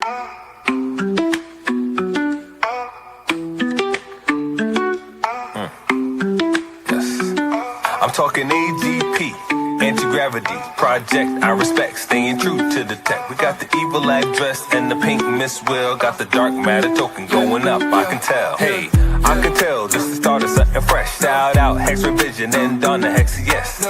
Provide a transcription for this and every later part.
I'm talking AGP, anti-gravity, project I respect, staying true to the tech. We got the evil address and the pink Miss Will, got the dark matter token going up, I can tell. Hey, I can tell this is the start of something fresh. Shout out Hex Revision and Donna Hex, yes.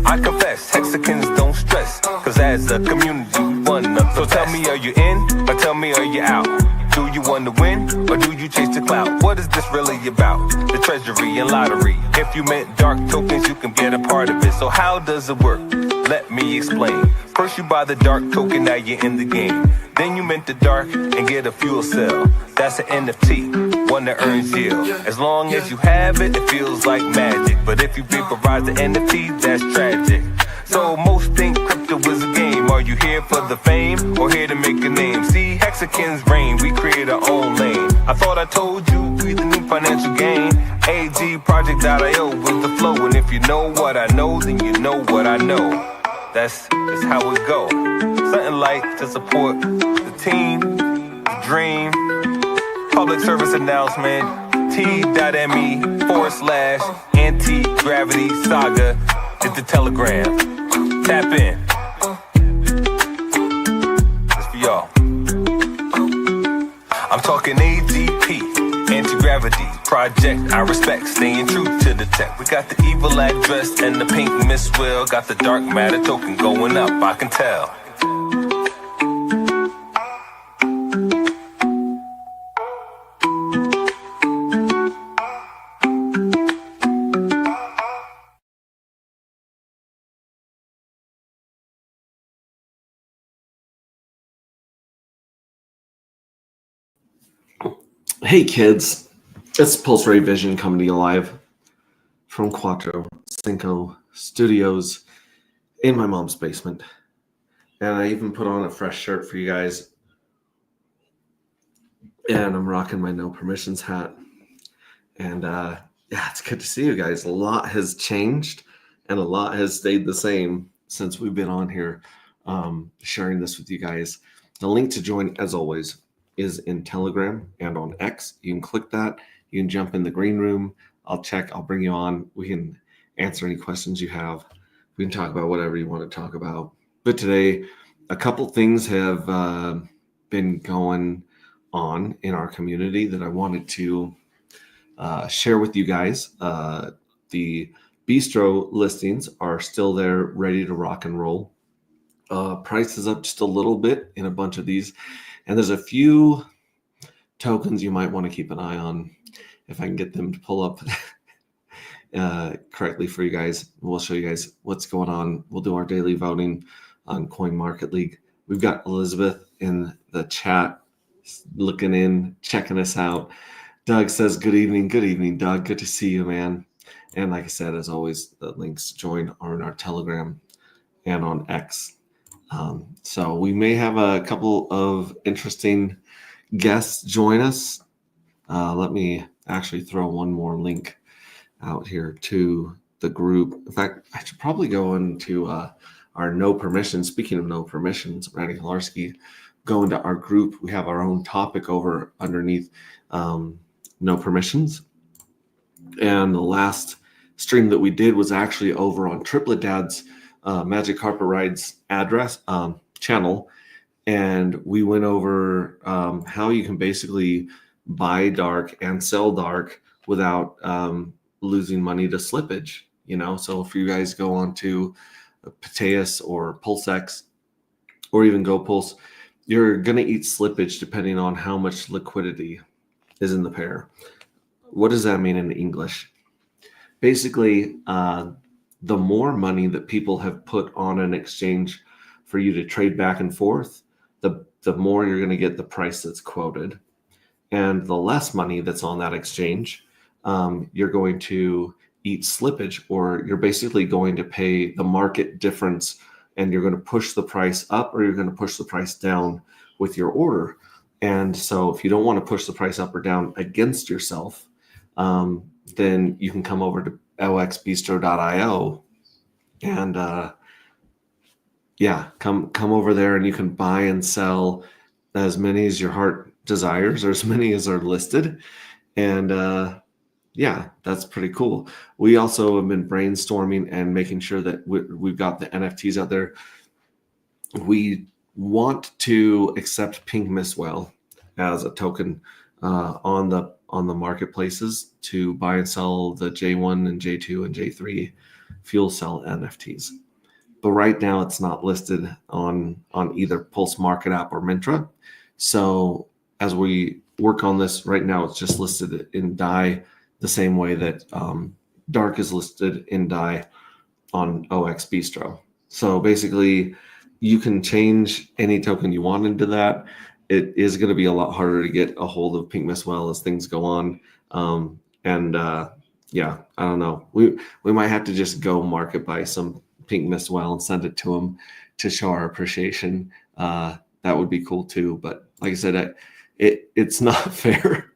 I confess, Hexicans don't stress, cause as a community we one up. So tell me, are you in, or tell me, are you out? Do you want to win, or do you chase the clout? What is this really about? The treasury and lottery. If you meant dark tokens, you can get a part of it. So how does it work? Let me explain. First you buy the dark token, now you're in the game. Then you mint the dark and get a fuel cell. That's an NFT, one that earns yield. As long as you have it, it feels like magic. But if you vaporize the NFT, that's tragic. So most think crypto is a game. Are you here for the fame, or here to make a name? See, Hexicans reign, we create our own lane. I thought I told you, we the new financial gain. AGproject.io with the flow. And if you know what I know, then you know what I know. That's how it go. Something like to support the team, the dream. Public service announcement, t.me/anti-gravity saga. Hit the telegram. Tap in. It's for y'all. I'm talking AGP, anti-gravity, project I respect, staying true to the tech. We got the evil address and the pink Miss Will, got the dark matter token going up, I can tell. Hey kids, it's Pulse Ray Vision coming to you live from Cuatro Cinco Studios in my mom's basement. And I even put on a fresh shirt for you guys. And I'm rocking my No Permissions hat. And yeah, it's good to see you guys. A lot has changed and a lot has stayed the same since we've been on here sharing this with you guys. The link to join, as always, is in Telegram and on X. You can click that. You can jump in the green room. I'll bring you on. We can answer any questions you have. We can talk about whatever you want to talk about. But today, a couple things have been going on in our community that I wanted to share with you guys. The bistro listings are still there, ready to rock and roll. Price is up just a little bit in a bunch of these. And there's a few tokens you might want to keep an eye on. If I can get them to pull up correctly for you guys, we'll show you guys what's going on. We'll do our daily voting on Coin Market League. We've got Elizabeth in the chat looking in, checking us out. Doug says, good evening, Doug. Good to see you, man. And like I said, as always, the links to join are in our Telegram and on X. So we may have a couple of interesting guests join us. Let me actually throw one more link out here to the group. In fact, I should probably go into our No Permissions. Speaking of No Permissions, Randy Kolarski, go into our group. We have our own topic over underneath No Permissions. And the last stream that we did was actually over on Triplet Dad's Magic Carpet Rides address channel, and we went over how you can basically buy dark and sell dark without losing money to slippage. So if you guys go on to Pateus or PulseX or even GoPulse, you're going to eat slippage depending on how much liquidity is in the pair. What does that mean in English? Basically, the more money that people have put on an exchange for you to trade back and forth, the more you're going to get the price that's quoted. And the less money that's on that exchange, you're going to eat slippage, or you're basically going to pay the market difference, and you're going to push the price up or you're going to push the price down with your order. And so if you don't want to push the price up or down against yourself, then you can come over to oxbistro.io and come over there, and you can buy and sell as many as your heart desires, or as many as are listed. And yeah, that's pretty cool. We also have been brainstorming and making sure that we've got the NFTs out there. We want to accept Pink Miss Whale as a token on the marketplaces to buy and sell the J1 and J2 and J3 fuel cell NFTs. But right now it's not listed on either Pulse Market app or Mintra. So as we work on this right now, it's just listed in DAI the same way that Dark is listed in DAI on OX Bistro. So basically, you can change any token you want into that. It is going to be a lot harder to get a hold of Pink Miss Whale as things go on. Yeah, I don't know. We might have to just go market buy some Pink Miss Whale and send it to them to show our appreciation. That would be cool too. But like I said, it's not fair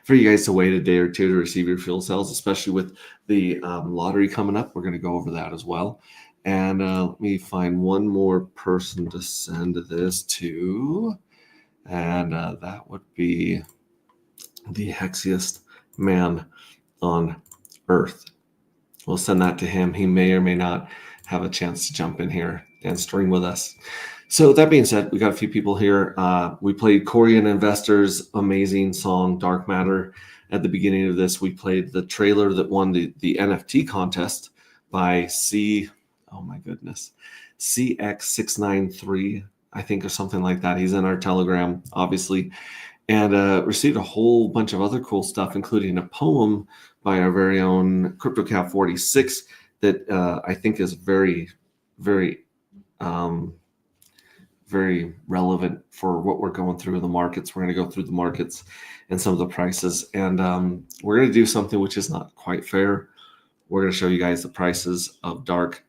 for you guys to wait a day or two to receive your fuel cells, especially with the lottery coming up. We're going to go over that as well. And let me find one more person to send this to. And that would be the hexiest man on earth. We'll send that to him. He may or may not have a chance to jump in here and stream with us. So that being said, we got a few people here. We played Corey and Investor's amazing song, Dark Matter. At the beginning of this, we played the trailer that won the NFT contest by CX693, I think, or something like that. He's in our Telegram, obviously, and received a whole bunch of other cool stuff, including a poem by our very own CryptoCap46 that I think is very, very very relevant for what we're going through in the markets. We're going to go through the markets and some of the prices. And we're going to do something which is not quite fair. We're going to show you guys the prices of Dark,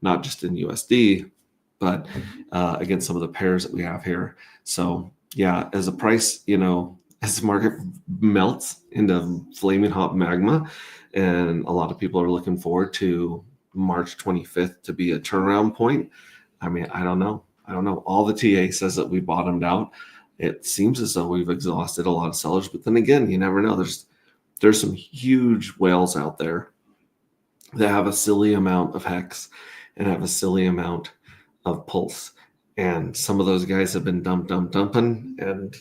not just in USD, but against some of the pairs that we have here. So yeah, as a price, as the market melts into flaming hot magma, and a lot of people are looking forward to March 25th to be a turnaround point. I mean, I don't know. All the TA says that we bottomed out. It seems as though we've exhausted a lot of sellers, but then again, you never know. There's some huge whales out there that have a silly amount of hex and have a silly amount of pulse. And some of those guys have been dumping and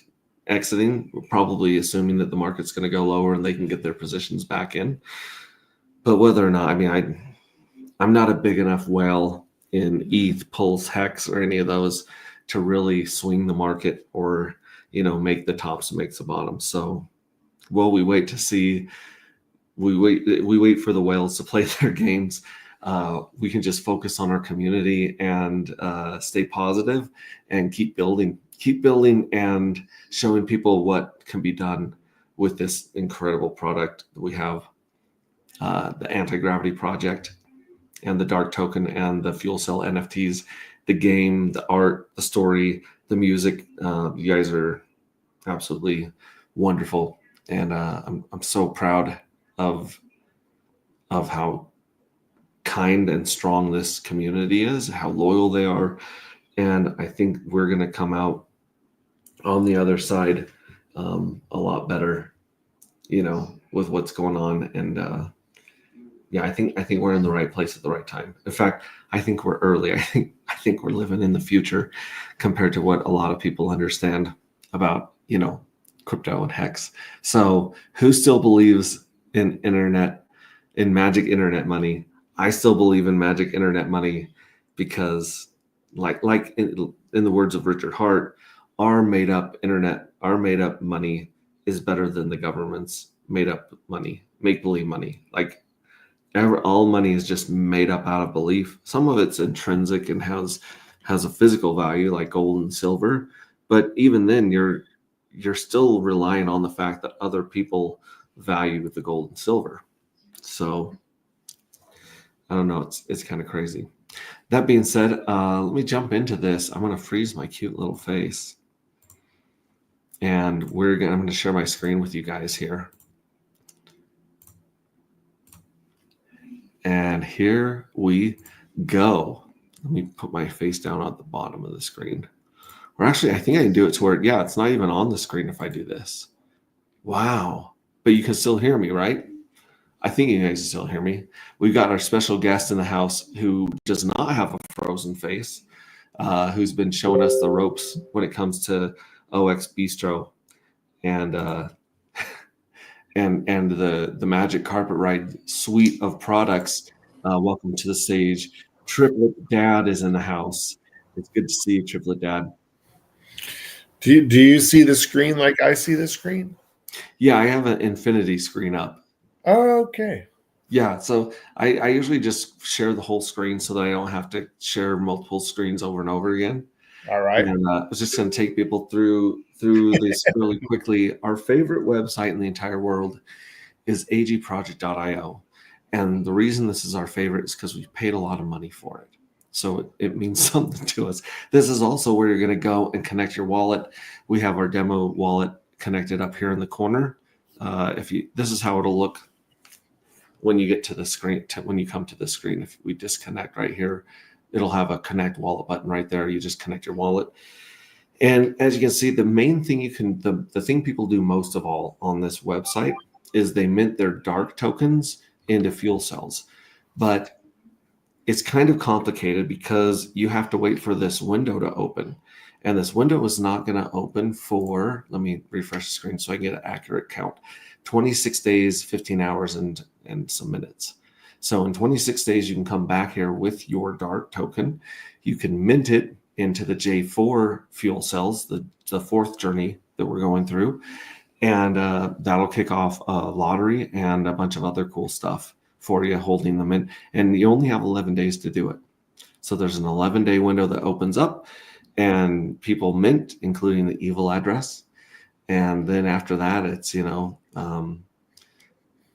exiting, probably assuming that the market's going to go lower and they can get their positions back in. But whether or not, I mean, I'm not a big enough whale in ETH, Pulse, Hex, or any of those to really swing the market or, make the tops and make the bottoms. So while we wait to see, we wait for the whales to play their games, we can just focus on our community and stay positive and keep building and showing people what can be done with this incredible product that we have, the Anti-Gravity Project and the Dark Token and the fuel cell NFTs, the game, the art, the story, the music. You guys are absolutely wonderful. And I'm so proud of how kind and strong this community is, how loyal they are. And I think we're going to come out on the other side a lot better, with what's going on. And yeah, I think we're in the right place at the right time. In fact, I think we're early. I think we're living in the future compared to what a lot of people understand about, crypto and Hex. So who still believes in magic internet money? I still believe in magic internet money because like in the words of Richard Hart, our made up money is better than the government's made up money, make believe money. Like, all money is just made up out of belief. Some of it's intrinsic and has a physical value like gold and silver, but even then you're still relying on the fact that other people value the gold and silver. So I don't know, it's kind of crazy. That being said, let me jump into this. I'm going to freeze my cute little face, and I'm going to share my screen with you guys here. And here we go. Let me put my face down at the bottom of the screen. Or actually, I think I can do it to where, yeah, it's not even on the screen if I do this. Wow. But you can still hear me, right? I think you guys can still hear me. We've got our special guest in the house who does not have a frozen face, who's been showing us the ropes when it comes to OX Bistro and and the Magic Carpet Ride suite of products. Welcome to the stage. Triplet Dad is in the house. It's good to see you, Triplet Dad. Do you see the screen like I see the screen? Yeah, I have an infinity screen up. Oh, okay. Yeah, so I usually just share the whole screen so that I don't have to share multiple screens over and over again. All right. And I was just going to take people through this really quickly. Our favorite website in the entire world is agproject.io. And the reason this is our favorite is because we paid a lot of money for it. So it means something to us. This is also where you're going to go and connect your wallet. We have our demo wallet connected up here in the corner. This is how it'll look when you get to the screen, when you come to the screen. If we disconnect right here, it'll have a connect wallet button right there. You just connect your wallet. And as you can see, the main thing the thing people do most of all on this website is they mint their dark tokens into fuel cells. But it's kind of complicated because you have to wait for this window to open. And this window is not going to open for, let me refresh the screen so I get an accurate count, 26 days, 15 hours, and some minutes. So in 26 days, you can come back here with your dark token. You can mint it into the J4 fuel cells, the fourth journey that we're going through. And that'll kick off a lottery and a bunch of other cool stuff for you holding them in. And you only have 11 days to do it. So there's an 11-day window that opens up and people mint, including the evil address. And then after that, it's,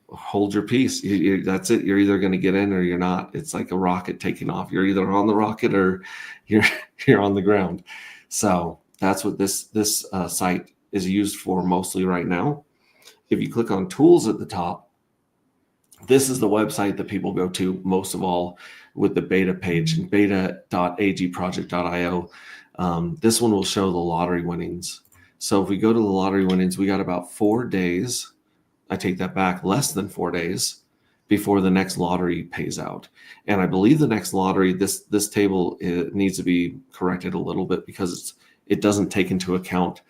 hold your peace. That's it. You're either going to get in or you're not. It's like a rocket taking off. You're either on the rocket or you're on the ground. So that's what this site is used for mostly right now. If you click on tools at the top, this is the website that people go to most of all with the beta page, beta.agproject.io. This one will show the lottery winnings. So if we go to the lottery winnings, we got about 4 days. I take that back, less than 4 days before the next lottery pays out. And I believe the next lottery, this table needs to be corrected a little bit because it doesn't take into account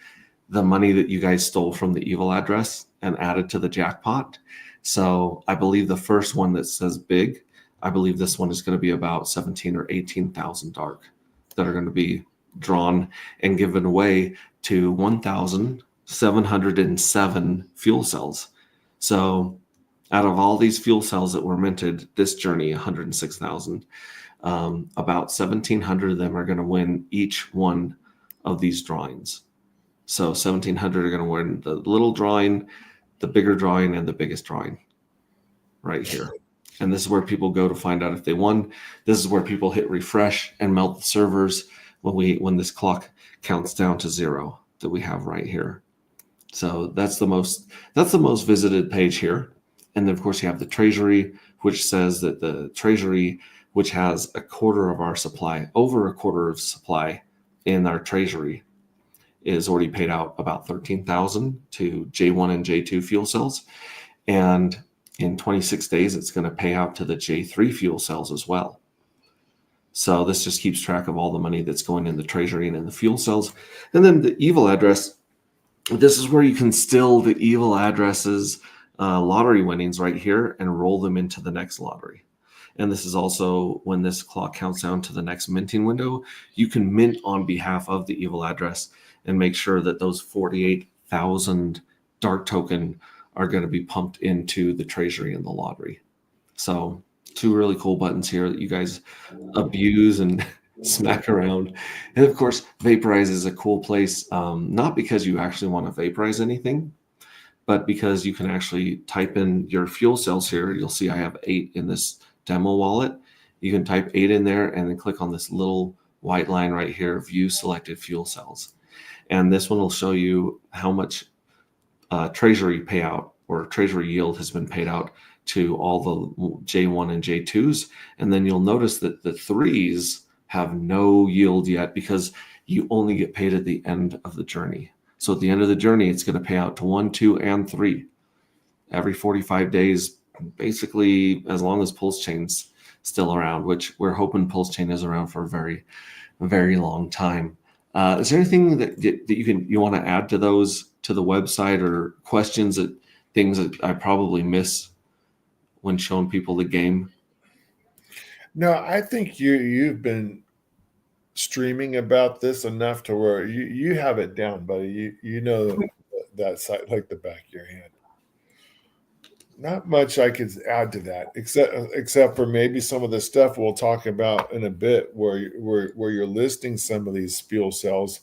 the money that you guys stole from the evil address and added to the jackpot. So I believe the first one that says big, I believe this one is going to be about 17 or 18,000 dark that are going to be drawn and given away to 1,707 fuel cells. So out of all these fuel cells that were minted this journey, 106,000, about 1,700 of them are going to win each one of these drawings. So 1,700 are going to win the little drawing, the bigger drawing, and the biggest drawing right here. And this is where people go to find out if they won. This is where people hit refresh and melt the servers when this clock counts down to 0 that we have right here. So that's the most visited page here. And then of course you have the treasury, which says that the treasury, which has a quarter of our supply, over a quarter of supply in our treasury, is already paid out about 13,000 to J1 and J2 fuel cells. And in 26 days, it's going to pay out to the J3 fuel cells as well. So this just keeps track of all the money that's going in the treasury and in the fuel cells. And then the evil address, this is where you can still the evil addresses lottery winnings right here and roll them into the next lottery. And this is also when this clock counts down to the next minting window, you can mint on behalf of the evil address and make sure that those 48,000 dark token are going to be pumped into the treasury and the lottery. So 2 really cool buttons here that you guys abuse and smack around. And of course, Vaporize is a cool place, not because you actually want to vaporize anything, but because you can actually type in your fuel cells here. You'll see I have 8 in this demo wallet. You can type 8 in there and then click on this little white line right here, view selected fuel cells. And this one will show you how much treasury payout or treasury yield has been paid out to all the J1 and J2s. And then you'll notice that the 3s have no yield yet because you only get paid at the end of the journey. So at the end of the journey, it's going to pay out to 1, 2, and 3 every 45 days, basically as long as Pulse Chain's still around, which we're hoping Pulse Chain is around for a very, very long time. Is there anything that you want to add to those, to the website, or questions, that things that I probably miss when showing people the game? No, I think you've been streaming about this enough to where you have it down, buddy. You know that site like the back of your hand. Not much I could add to that, except for maybe some of the stuff we'll talk about in a bit, where you're listing some of these fuel cells,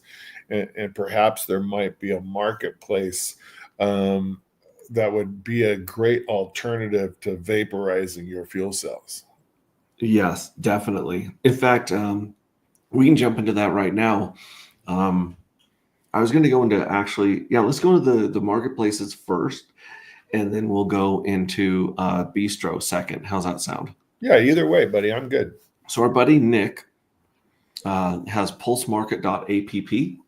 and perhaps there might be a marketplace that would be a great alternative to vaporizing your fuel cells. Yes, definitely. In fact, we can jump into that right now. I was going to go into let's go to the marketplaces first, and then we'll go into Bistro second. How's that sound? Yeah, either way, buddy, I'm good. So our buddy Nick has pulsemarket.app,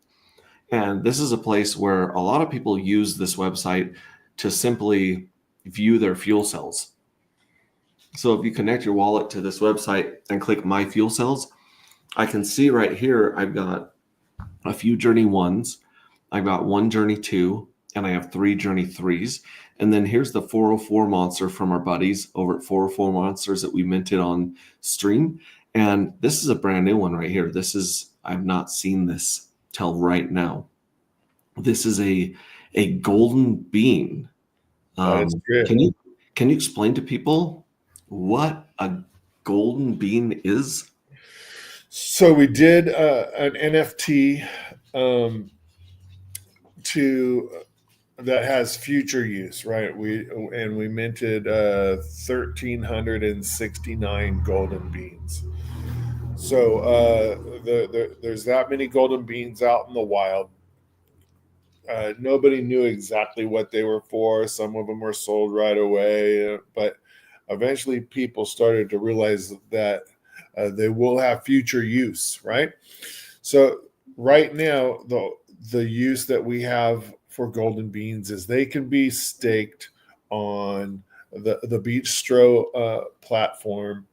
and this is a place where a lot of people use this website to simply view their fuel cells. So if you connect your wallet to this website and click My Fuel Cells, I can see right here I've got a few Journey 1s, I've got one Journey 2, and I have 3 Journey 3s. And then here's the 404 Monster from our buddies over at 404 Monsters that we minted on stream. And this is a brand new one right here. I've not seen this till right now. This is a golden bean. That's good. Can you explain to people what a golden bean is? So we did an NFT that has future use, right? We minted 1,369 golden beans. So there's that many golden beans out in the wild. Nobody knew exactly what they were for. Some of them were sold right away, but eventually people started to realize that they will have future use, right? So right now, the use that we have for golden beans is they can be staked on the Bistro platform,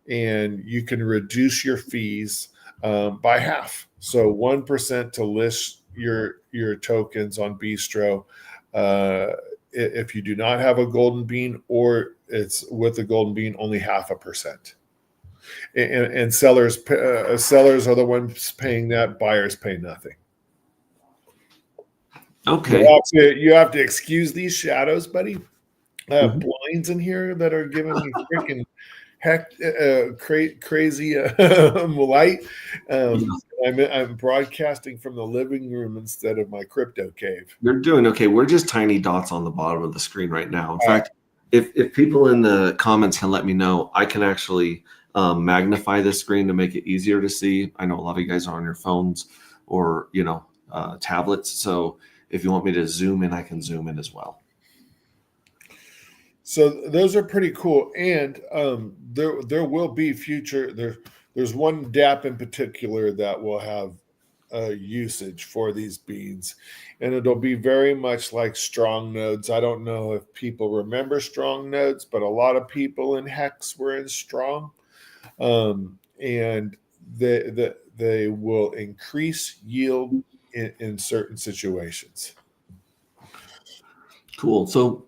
and you can reduce your fees by half. So 1% to list your tokens on Bistro. If you do not have a golden bean, or it's with a golden bean, only 0.5%. And sellers are the ones paying that. Buyers pay nothing. Okay. You have to excuse these shadows, buddy. Blinds in here that are giving me freaking crazy light. I'm broadcasting from the living room instead of my crypto cave. You're doing okay. We're just tiny dots on the bottom of the screen right now. In fact, if people in the comments can let me know, I can actually magnify this screen to make it easier to see. I know a lot of you guys are on your phones or tablets, so if you want me to zoom in, I can zoom in as well. So those are pretty cool, and there will be future. There's one DApp in particular that will have usage for these beans, and it'll be very much like strong nodes. I don't know if people remember strong nodes, but a lot of people in Hex were in strong, and they will increase yield in certain situations. Cool. So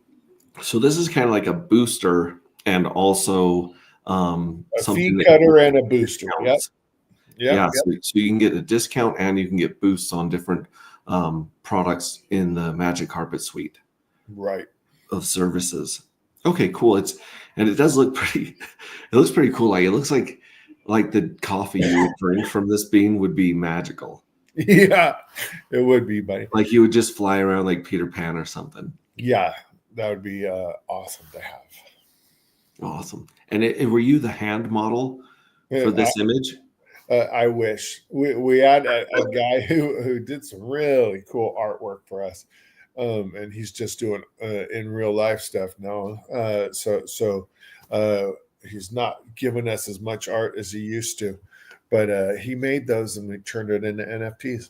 this is kind of like a booster and also a fee cutter and a booster. Yep. Yeah. So you can get a discount and you can get boosts on different products in the Magic Carpet suite, right, of services. Okay, cool. It does look pretty. It looks pretty cool. Like it looks like the coffee you would drink from this bean would be magical. Yeah, it would be, buddy. Like you would just fly around like Peter Pan or something. Yeah, that would be awesome to have. Awesome. And were you the hand model for this image? I wish we had a guy who did some really cool artwork for us, and he's just doing in real life stuff now. So he's not giving us as much art as he used to. But he made those and we turned it into NFTs.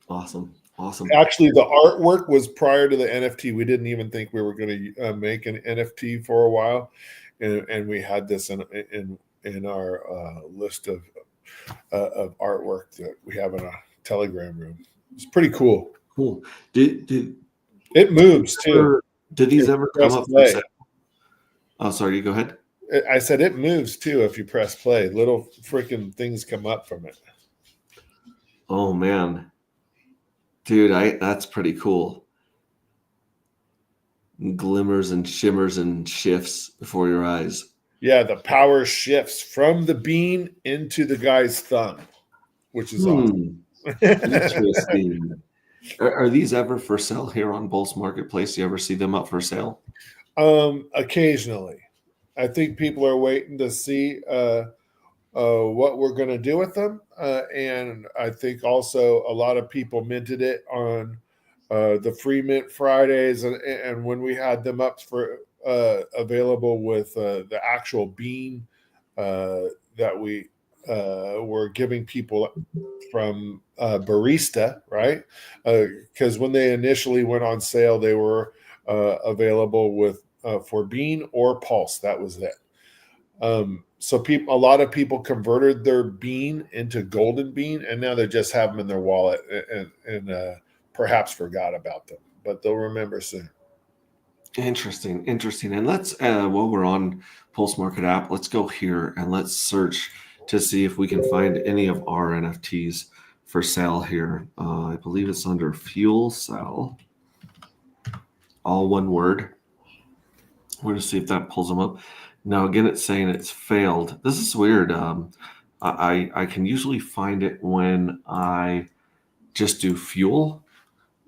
Awesome. Awesome. Actually, the artwork was prior to the NFT. We didn't even think we were going to make an NFT for a while, and we had this in our list of artwork that we have in a Telegram room. It's pretty cool. Cool. Did It moves too. Did these ever come up for play. sale? Oh, sorry. You go ahead. I said it moves too if you press play. Little freaking things come up from it. Oh man, dude, that's pretty cool. Glimmers and shimmers and shifts before your eyes. Yeah, the power shifts from the bean into the guy's thumb, which is awesome. Interesting. Are these ever for sale here on Bulls Marketplace? You ever see them up for sale? Occasionally. I think people are waiting to see what we're going to do with them. And I think also a lot of people minted it on the free mint Fridays. And when we had them up for available with the actual bean that we were giving people from Barista, right? Because when they initially went on sale, they were available with for bean or pulse. That was it. So a lot of people converted their bean into golden bean, and now they just have them in their wallet and perhaps forgot about them, but they'll remember soon. Interesting. And let's while we're on Pulse Market app, let's go here and let's search to see if we can find any of our NFTs for sale here. I believe it's under Fuel Cell, all one word. We're going to see if that pulls them up. Now, again, it's saying it's failed. This is weird. I can usually find it when I just do fuel,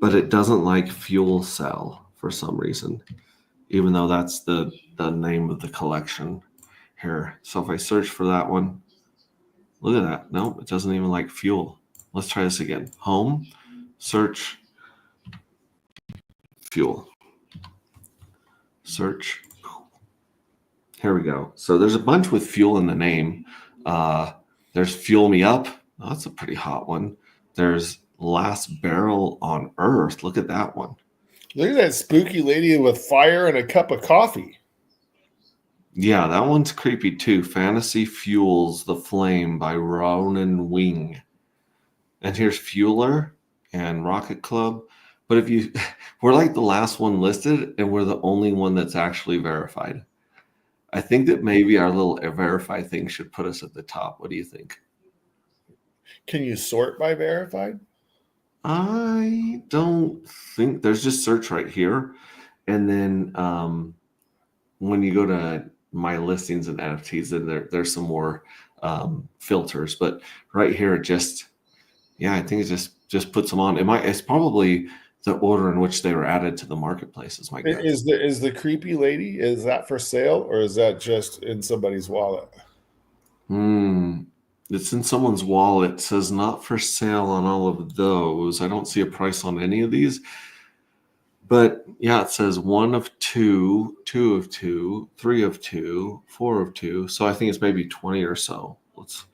but it doesn't like Fuel Cell for some reason, even though that's the name of the collection here. So if I search for that one, look at that. No, it doesn't even like fuel. Let's try this again. Home, search, fuel. Search. Here we go. So there's a bunch with fuel in the name. There's Fuel Me Up. Oh, that's a pretty hot one. There's Last Barrel on Earth. Look at that one. Look at that spooky lady with fire and a cup of coffee. Yeah, that one's creepy too. Fantasy Fuels the Flame by Ronan Wing. And here's Fueler and Rocket Club. But we're like the last one listed, and we're the only one that's actually verified. I think that maybe our little verify thing should put us at the top. What do you think? Can you sort by verified? I don't think there's just search right here. And then when you go to my listings and NFTs, then there's some more filters. But right here, it just, I think it just puts them on. It's probably the order in which they were added to the marketplace is my guess. Is the creepy lady, is that for sale or is that just in somebody's wallet? It's in someone's wallet. It says not for sale on all of those. I don't see a price on any of these. But yeah, it says 1 of 2, 2 of 2, 3 of 2, 4 of 2. So I think it's maybe 20 or so. Let's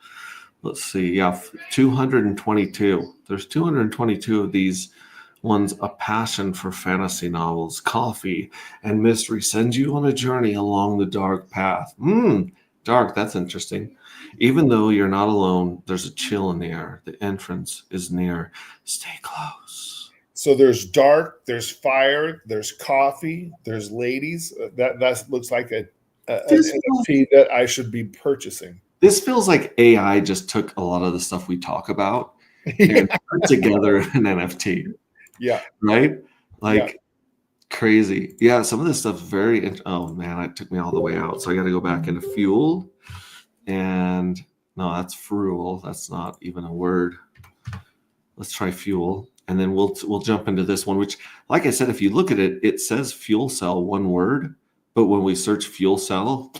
see. Yeah, 222. There's 222 of these ones. A passion for fantasy novels, coffee, and mystery sends you on a journey along the dark path. Dark, that's interesting. Even though you're not alone, there's a chill in the air. The entrance is near. Stay close. So there's dark, there's fire, there's coffee, there's ladies. That looks like an NFT that I should be purchasing. This feels like AI just took a lot of the stuff we talk about and put together an NFT. Yeah. Right? Crazy. Yeah, some of this stuff oh man, it took me all the way out. So I got to go back into fuel. And no, that's frual. That's not even a word. Let's try fuel. And then we'll jump into this one, which, like I said, if you look at it, it says fuel cell, one word. But when we search fuel cell,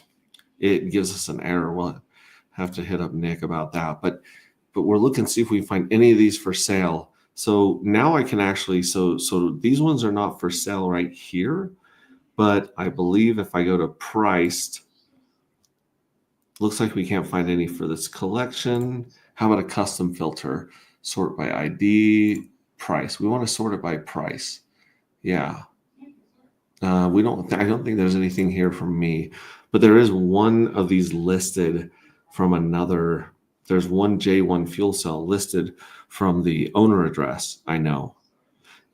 it gives us an error. We'll have to hit up Nick about that. But we're looking to see if we can find any of these for sale. So now I can actually, so these ones are not for sale right here. But I believe if I go to priced, looks like we can't find any for this collection. How about a custom filter? Sort by ID, price. We want to sort it by price. Yeah. We don't. I don't think there's anything here from me, but there is one of these listed from another. There's one J1 fuel cell listed from the owner address. I know,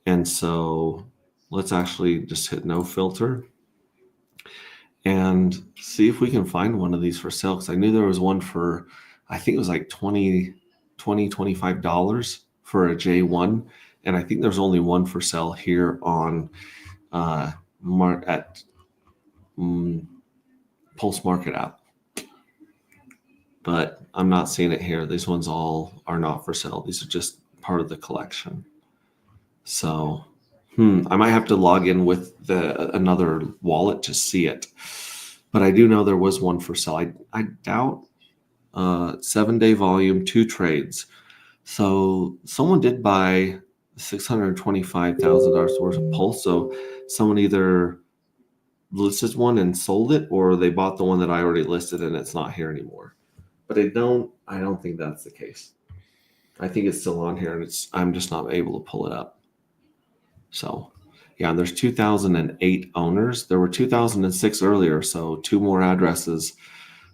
and so let's actually just hit no filter and see if we can find one of these for sale. Because I knew there was one for, I think it was like $25 for a J1, and I think there's only one for sale here on at Pulse Market app, but I'm not seeing it here. These ones all are not for sale. These are just part of the collection. So, I might have to log in with another wallet to see it. But I do know there was one for sale. I doubt 7-day volume, 2 trades. So someone did buy $625,000 worth of Pulse. So someone either listed one and sold it, or they bought the one that I already listed and it's not here anymore. But I don't think that's the case. I think it's still on here, and I'm just not able to pull it up. So, yeah, there's 2008 owners. There were 2006 earlier, so 2 more addresses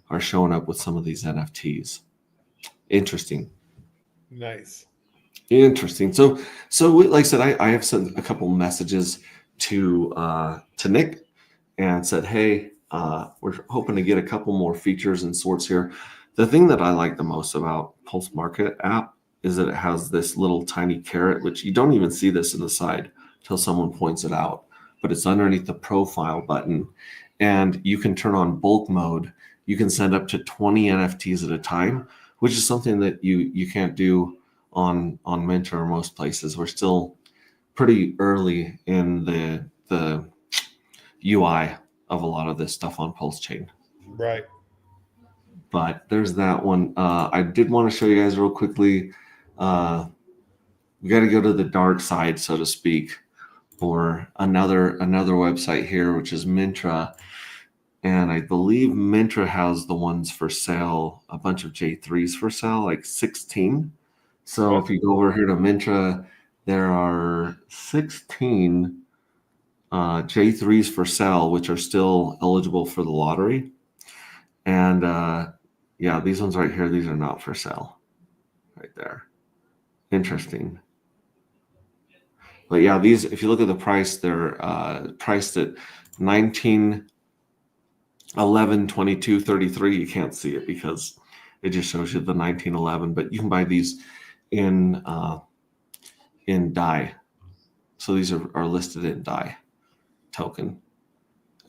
are showing up with some of these NFTs. Interesting. Nice. Interesting. So like I said, I have sent a couple messages to Nick and said, hey, we're hoping to get a couple more features and sorts here. The thing that I like the most about Pulse Market app is that it has this little tiny caret, which you don't even see this in the side till someone points it out, but it's underneath the profile button, and you can turn on bulk mode. You can send up to 20 NFTs at a time, which is something that you can't do on Minter or most places. We're still pretty early in the UI of a lot of this stuff on Pulse Chain. Right. But there's that one. I did want to show you guys real quickly. We got to go to the dark side, so to speak, or another website here, which is Mintra. And I believe Mintra has the ones for sale, a bunch of J3s for sale, like 16. So if you go over here to Mintra, there are 16 J3s for sale, which are still eligible for the lottery. And yeah, these ones right here, these are not for sale right there. Interesting. But yeah, these, if you look at the price, they're priced at 19, 11, 22, 33. You can't see it because it just shows you the 1911, but you can buy these in DAI. So these are listed in DAI token.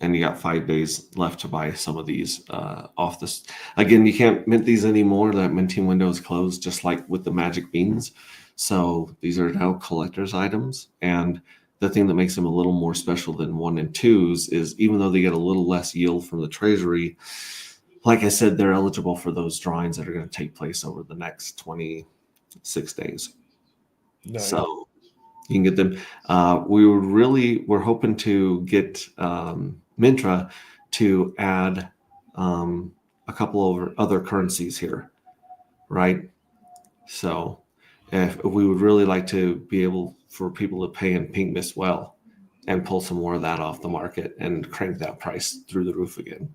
And you got 5 days left to buy some of these off this. Again, you can't mint these anymore. That minting window is closed, just like with the magic beans. So these are now collector's items. And the thing that makes them a little more special than 1 and 2s is, even though they get a little less yield from the treasury, like I said, they're eligible for those drawings that are going to take place over the next 26 days. Nice. So you can get them. We're hoping to get Mintra to add a couple of other currencies here, right? So if we would really like to be able for people to pay in Pink Mist Well and pull some more of that off the market and crank that price through the roof again.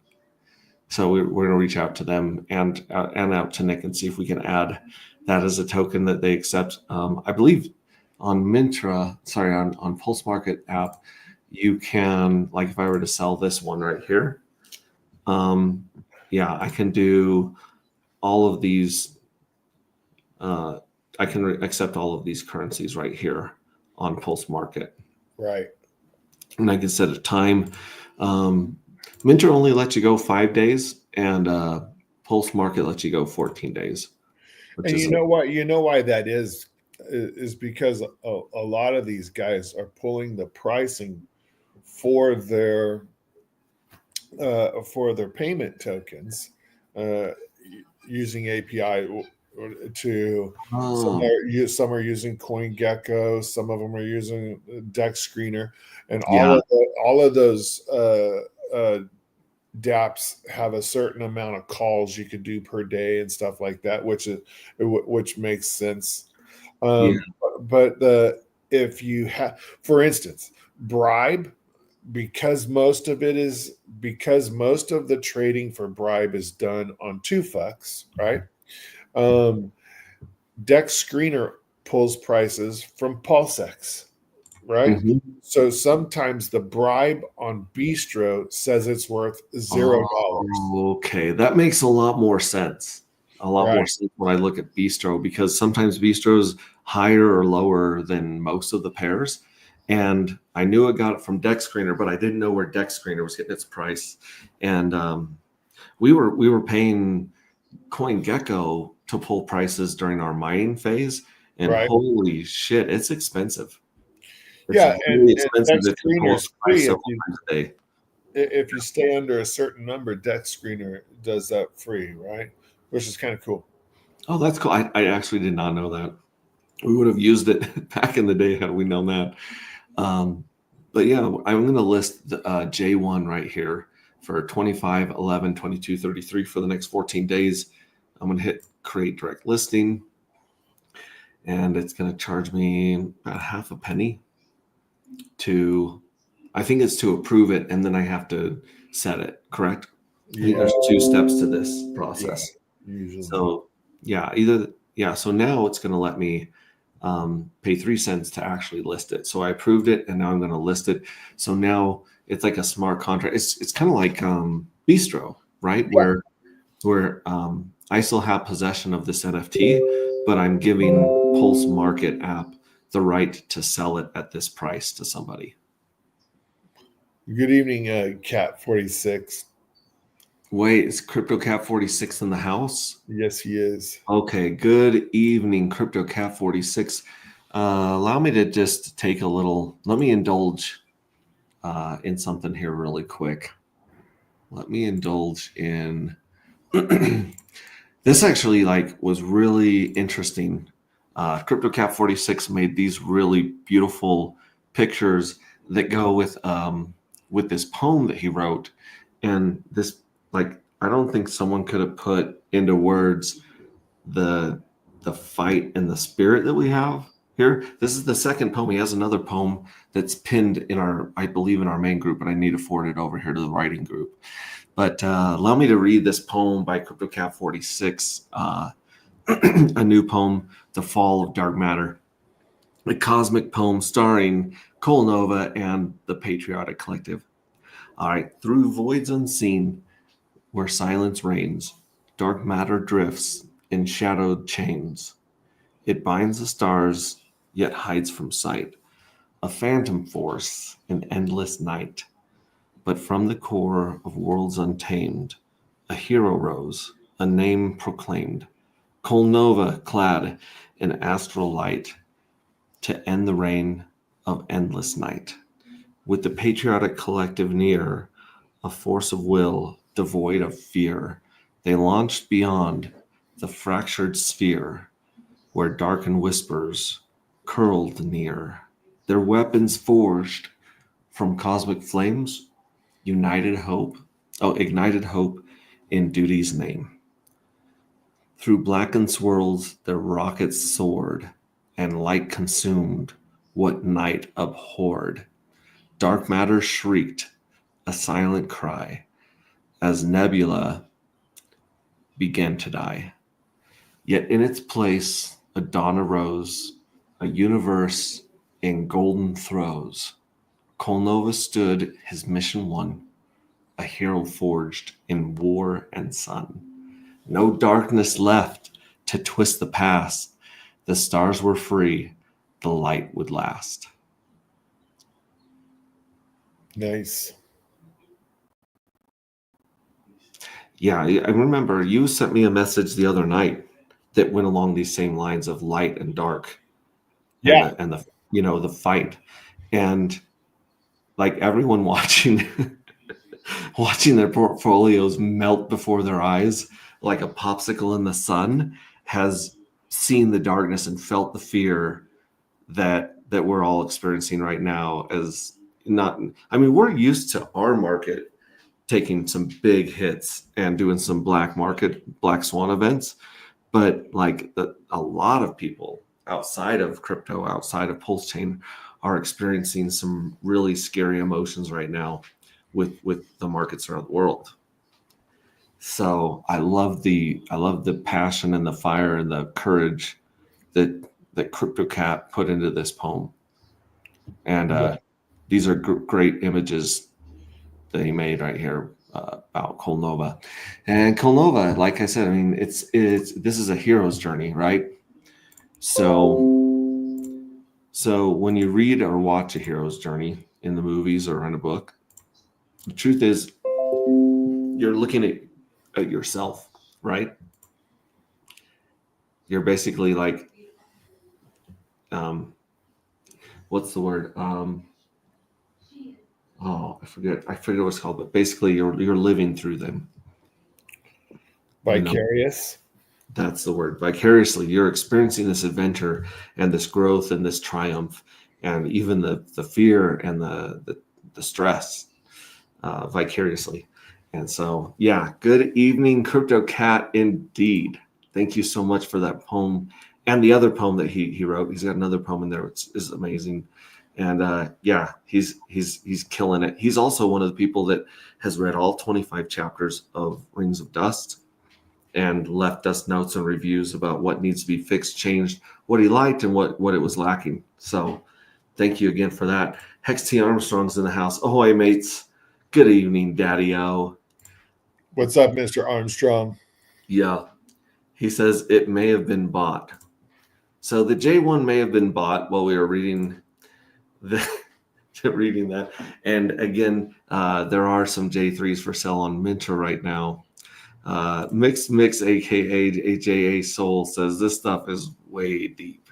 So we're going to reach out to them and out to Nick and see if we can add that as a token that they accept. I believe on Mintra, on Pulse Market app, you can, like if I were to sell this one right here, yeah, I can do all of these. I can accept all of these currencies right here on Pulse Market. Right. And I can set a time. Minter only lets you go 5 days, and Pulse Market lets you go 14 days. And you know why that is because a lot of these guys are pulling the pricing for their payment tokens using API to some are using CoinGecko, some of them are using Dex Screener, and all of those DApps have a certain amount of calls you could do per day and stuff like that, which makes sense. Yeah. But the if you have, for instance, Bribe, because most of the trading for Bribe is done on 2FUX, right? Dex Screener pulls prices from PulseX, right? Mhm. So sometimes the Bribe on Bistro says it's worth $0, Okay, that makes a lot more sense. A lot more right? sense when I look at Bistro, because sometimes Bistro's higher or lower than most of the pairs. And I knew it got it from Dex Screener, but I didn't know where Dex Screener was getting its price. And we were paying CoinGecko to pull prices during our mining phase, and Right. holy shit, it's expensive. It's Yeah, really and expensive Dex if you pull Screener up is the price free several times a day. if you stay under a certain number. Dex Screener does that free, right? Which is kind of cool. Oh, that's cool. I actually did not know that. We would have used it back in the day had we known that. But yeah, I'm going to list the J1 right here for 25, 11, 22, 33 for the next 14 days. I'm going to hit create direct listing, and it's going to charge me about half a penny to, I think it's to approve it, and then I have to set it, correct? I think Yeah, there's 2 steps to this process. usually. So so now it's going to let me pay 3 cents to actually list it. So I approved it, and now I'm going to list it. So now it's like a smart contract. It's kind of like Bistro, right? Yeah. Where I still have possession of this NFT, but I'm giving Pulse Market app the right to sell it at this price to somebody. Good evening, Cat 46. Wait, is CryptoCat 46 in the house? Yes, he is. Okay, good evening, CryptoCat 46. Allow me to just take a little, let me indulge in something here really quick. Let me indulge in this actually was really interesting. CryptoCat 46 made these really beautiful pictures that go with this poem that he wrote. And this, I don't think someone could have put into words the fight and the spirit that we have here. This is the second poem. He has another poem that's pinned in I believe in our main group, but I need to forward it over here to the writing group. But allow me to read this poem by CryptoCat 46, a new poem, The Fall of Dark Matter, a cosmic poem starring Cole Nova and the Patriotic Collective. All right, through voids unseen, where silence reigns, dark matter drifts in shadowed chains. It binds the stars, yet hides from sight, a phantom force in endless night. But from the core of worlds untamed, a hero rose, a name proclaimed, Cole Nova clad in astral light, to end the reign of endless night. With the patriotic collective near, a force of will devoid of fear, they launched beyond the fractured sphere, where darkened whispers curled near. Their weapons forged from cosmic flames, ignited hope in duty's name. Through blackened swirls their rockets soared, and light consumed what night abhorred. Dark matter shrieked a silent cry as nebula began to die. Yet in its place a dawn arose, a universe in golden throes. Cole Nova stood, his mission won, a hero forged in war and sun. No darkness left to twist the past. The stars were free, the light would last. Nice. Yeah, I remember you sent me a message the other night that went along these same lines of light and dark, and Yeah. the fight, and like everyone watching their portfolios melt before their eyes like a popsicle in the sun has seen the darkness and felt the fear that we're all experiencing right now. As not, I mean, we're used to our market taking some big hits and doing some black swan events. But like a lot of people outside of crypto, outside of Pulse Chain, are experiencing some really scary emotions right now with the markets around the world. So I love the passion and the fire and the courage that CryptoCat put into this poem. And these are great images that he made right here about Kolnova. And Kolnova, like I said, I mean, this is a hero's journey, right? So when you read or watch a hero's journey in the movies or in a book, the truth is you're looking at yourself, right? You're basically like, what's the word? I forget what it's called, but basically you're living through them. Vicarious. That's the word. Vicariously, you're experiencing this adventure and this growth and this triumph, and even the fear and the stress vicariously. And so, yeah, good evening, CryptoCat, indeed. Thank you so much for that poem and the other poem that he wrote. He's got another poem in there which is amazing. And yeah, he's killing it. He's also one of the people that has read all 25 chapters of Rings of Dust and left us notes and reviews about what needs to be fixed, changed, what he liked, and what it was lacking. So thank you again for that. Hex T. Armstrong's in the house. Ahoy, mates. Good evening, Daddy-O. What's up, Mr. Armstrong? Yeah. He says it may have been bought. So the J1 may have been bought while we were reading reading that. And again, there are some J3s for sale on Minter right now. Mix, aka AJA Soul, says this stuff is way deep.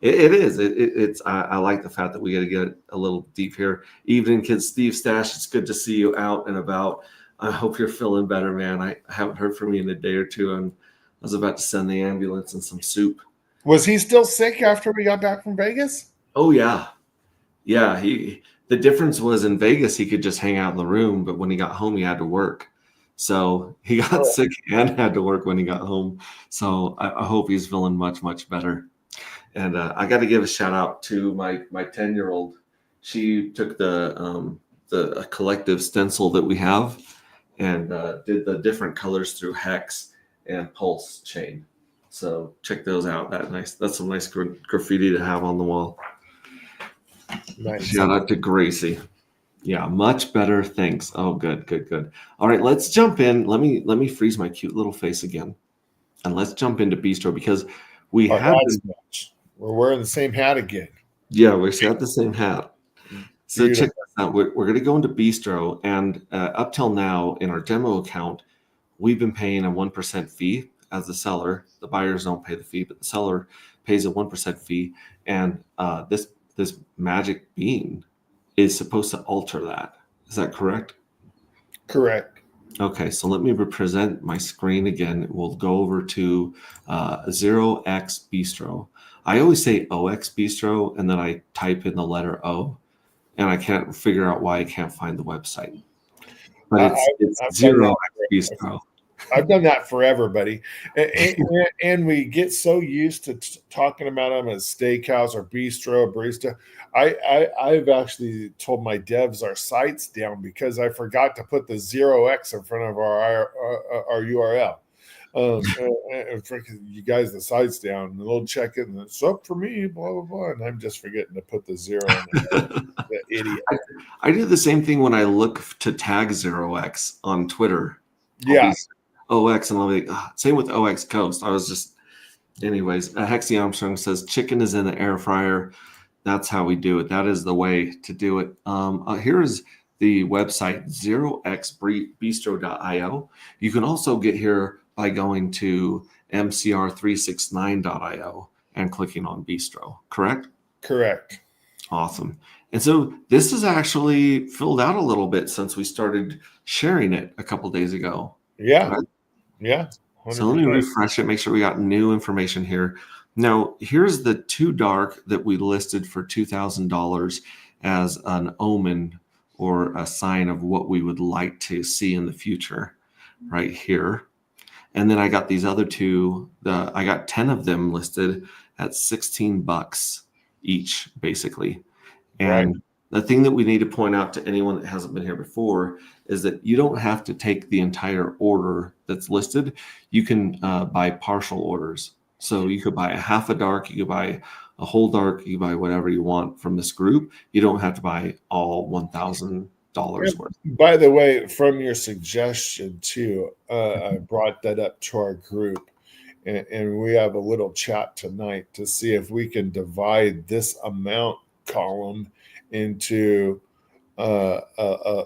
It is. It's. I like the fact that we got to get a little deep here. Evening, kids. Steve Stash, it's good to see you out and about. I hope you're feeling better, man. I haven't heard from you in a day or two, and I was about to send the ambulance and some soup. Was he still sick after we got back from Vegas? Oh yeah. Yeah, the difference was in Vegas he could just hang out in the room, but when he got home he had to work. So he got sick and had to work when he got home. So I hope he's feeling much, much better. And I got to give a shout out to my 10-year-old. She took the collective stencil that we have and did the different colors through Hex and Pulse Chain. So check those out. That's some nice graffiti to have on the wall. Nice. Shout out to Gracie. Yeah, much better. Thanks. Oh, good. All right, let's jump in. Let me freeze my cute little face again, and let's jump into Bistro because we have. We're wearing the same hat again. Yeah, we got the same hat. So check this out. We're going to go into Bistro, and up till now in our demo account, we've been paying a 1% fee as the seller. The buyers don't pay the fee, but the seller pays a 1% fee, and this magic bean is supposed to alter that. Is that correct? Correct. Okay, so let me represent my screen again. We'll go over to 0x Bistro. I always say OX Bistro, and then I type in the letter O, and I can't figure out why I can't find the website. But it's 0x Bistro. I've done that forever, buddy. And we get so used to talking about them as steakhouse or bistro or barista. I've actually told my devs our sites down because I forgot to put the 0x in front of our URL. You guys, the sites down, and they'll check it, and it's up for me, blah, blah, blah. And I'm just forgetting to put the 0 in there. The idiot. I do the same thing when I look to tag 0x on Twitter. Yeah. OX, and I'll be like, same with OX Coast. I was just, anyways. Hexy Armstrong says chicken is in the air fryer. That's how we do it. That is the way to do it. Here is the website 0xbistro.io. You can also get here by going to mcr369.io and clicking on Bistro. Correct? Correct. Awesome. And so this is actually filled out a little bit since we started sharing it a couple days ago. Yeah. Right? Yeah. 100%. So let me refresh it, make sure we got new information here. Now, here's the Too Dark that we listed for $2,000 as an omen or a sign of what we would like to see in the future right here. And then I got these other two, I got 10 of them listed at $16 each, basically. Right. And the thing that we need to point out to anyone that hasn't been here before is that you don't have to take the entire order that's listed. You can buy partial orders. So you could buy a half a dark, you could buy a whole dark, you could buy whatever you want from this group. You don't have to buy all $1,000 worth. By the way, from your suggestion too, I brought that up to our group, and we have a little chat tonight to see if we can divide this amount column into a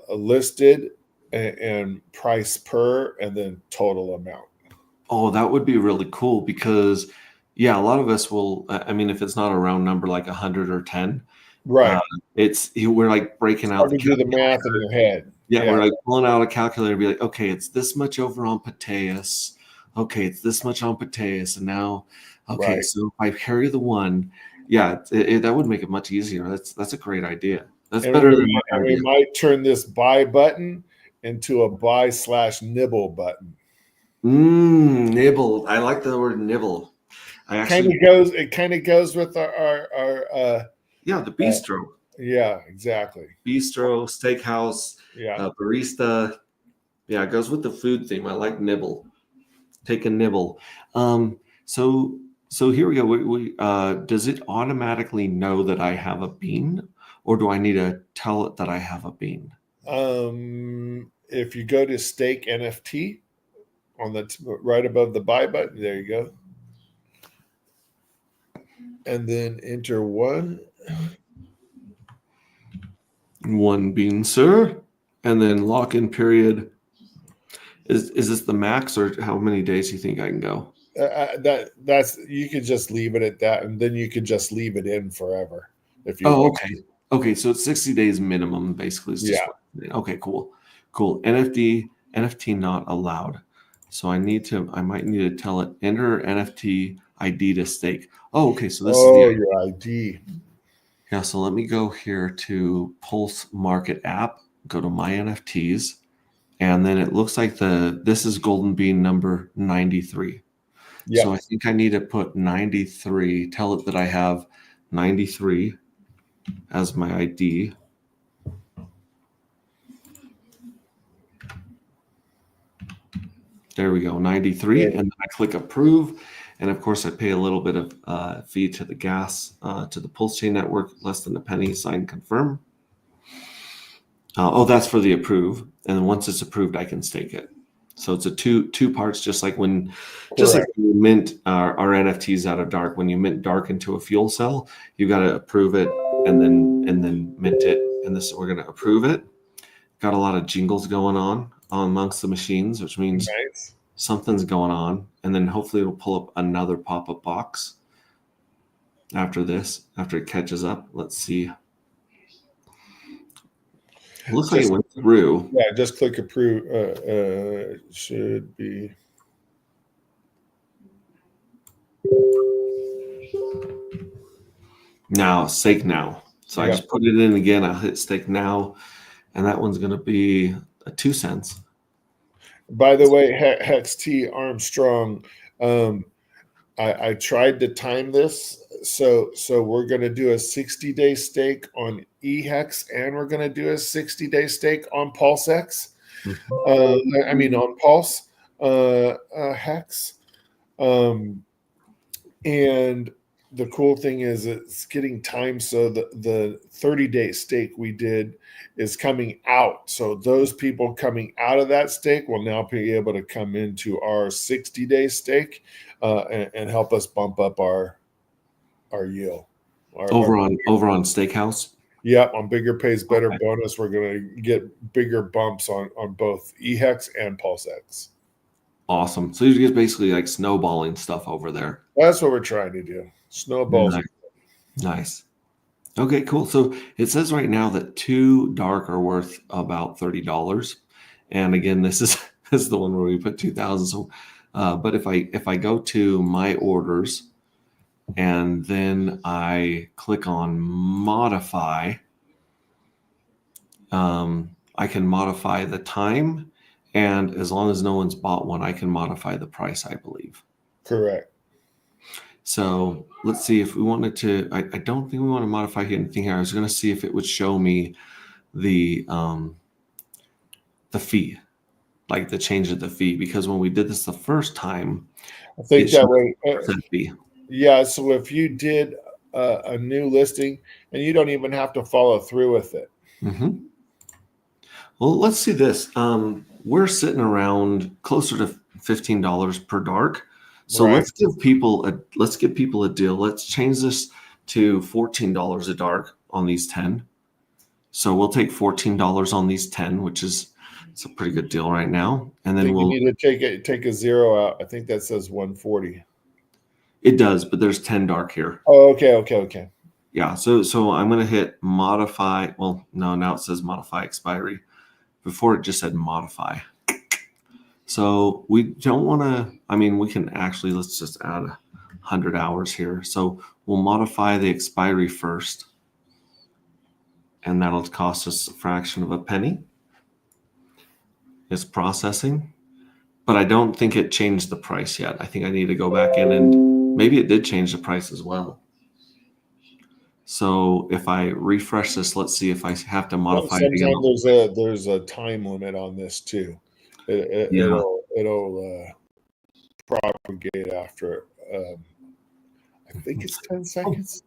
listed and price per, and then total amount. Oh, that would be really cool because, yeah, a lot of us will. I mean, if it's not a round number like 100 or 10, Right. we're like breaking out Hard to do the math in your head. Yeah, we're like pulling out a calculator and be like, okay, it's this much over on Pateus. Okay, it's this much on Pateus. And now, okay, Right. so if I carry the one, yeah, that would make it much easier. That's a great idea. That's And better we, than my and we idea. might turn this buy button into a buy/nibble button. Nibble. I like the word nibble. It kind of goes with our the bistro. yeah, exactly. Bistro, steakhouse, Yeah. barista. Yeah, it goes with the food theme. I like nibble. Take a nibble. So here we go. We does it automatically know that I have a bean, or do I need to tell it that I have a bean? If you go to Stake NFT on the right above the buy button, there you go, and then enter one bean, sir, and then lock-in period. Is this the max, or how many days do you think I can go? That's you could just leave it at that, and then you could just leave it in forever if you. Oh, okay. So it's 60 days minimum, basically. Okay, cool. NFT not allowed. So I might need to tell it enter NFT ID to stake. Oh, okay. So this is your ID. Yeah. So let me go here to Pulse Market app. Go to my NFTs, and then it looks like this is Golden Bean number 93. Yeah. So I think I need to put 93. Tell it that I have 93 as my ID. There we go, 93. And then I click approve. And of course, I pay a little bit of fee to the gas, to the Pulse Chain Network, less than a penny, sign confirm. That's for the approve. And then once it's approved, I can stake it. So it's a two parts, just like when you mint our NFTs out of dark. When you mint dark into a fuel cell, you got to approve it and then mint it. And we're going to approve it. Got a lot of jingles going on amongst the machines, which means something's going on. And then hopefully it'll pull up another pop-up box after it catches up. Let's see. It looks like it went through. Yeah, just click approve. Should be. Now, stake now. So I just put it in again. I'll hit stake now. And that one's going to be 2 cents. By the way, Hex T Armstrong, I tried to time this. So we're going to do a 60-day stake on eHex, and we're going to do a 60-day stake on PulseX. On Pulse Hex. And the cool thing is it's getting time. So the 30-day stake we did is coming out. So those people coming out of that stake will now be able to come into our 60-day stake and help us bump up our yield. Over on Steakhouse? Yeah, on Bigger Pays Better bonus, we're going to get bigger bumps on both eHex and PulseX. Awesome. So you're just basically like snowballing stuff over there. That's what we're trying to do. Snowballs. Nice. Okay, cool. So it says right now that 2 dark are worth about $30. And again, this is the one where we put 2,000. So, but if I go to my orders and then I click on modify, I can modify the time, and as long as no one's bought one, I can modify the price, I believe. Correct. So let's see if we wanted to. I don't think we want to modify anything here. I was going to see if it would show me the fee, like the change of the fee, because when we did this the first time, I think it that showed way. the fee. Yeah. So if you did a new listing, and you don't even have to follow through with it. Mm-hmm. Well, let's see this. We're sitting around closer to $15 per dark. So Right. let's give people a deal. Let's change this to $14 a dark on these 10. So we'll take $14 on these 10, which is it's a pretty good deal right now. And I then think you need to take a zero out. I think that says 140. It does, but there's 10 dark here. Oh, okay. Yeah, so I'm going to hit modify. Well, no, now it says modify expiry. Before it just said modify. So we don't want to, we can actually, let's just add 100 hours here. So we'll modify the expiry first. And that'll cost us a fraction of a penny. It's processing. But I don't think it changed the price yet. I think I need to go back in and maybe it did change the price as well. So if I refresh this, let's see if I have to modify it again. Sometimes there's a time limit on this too. It'll propagate after. I think it's 10 seconds.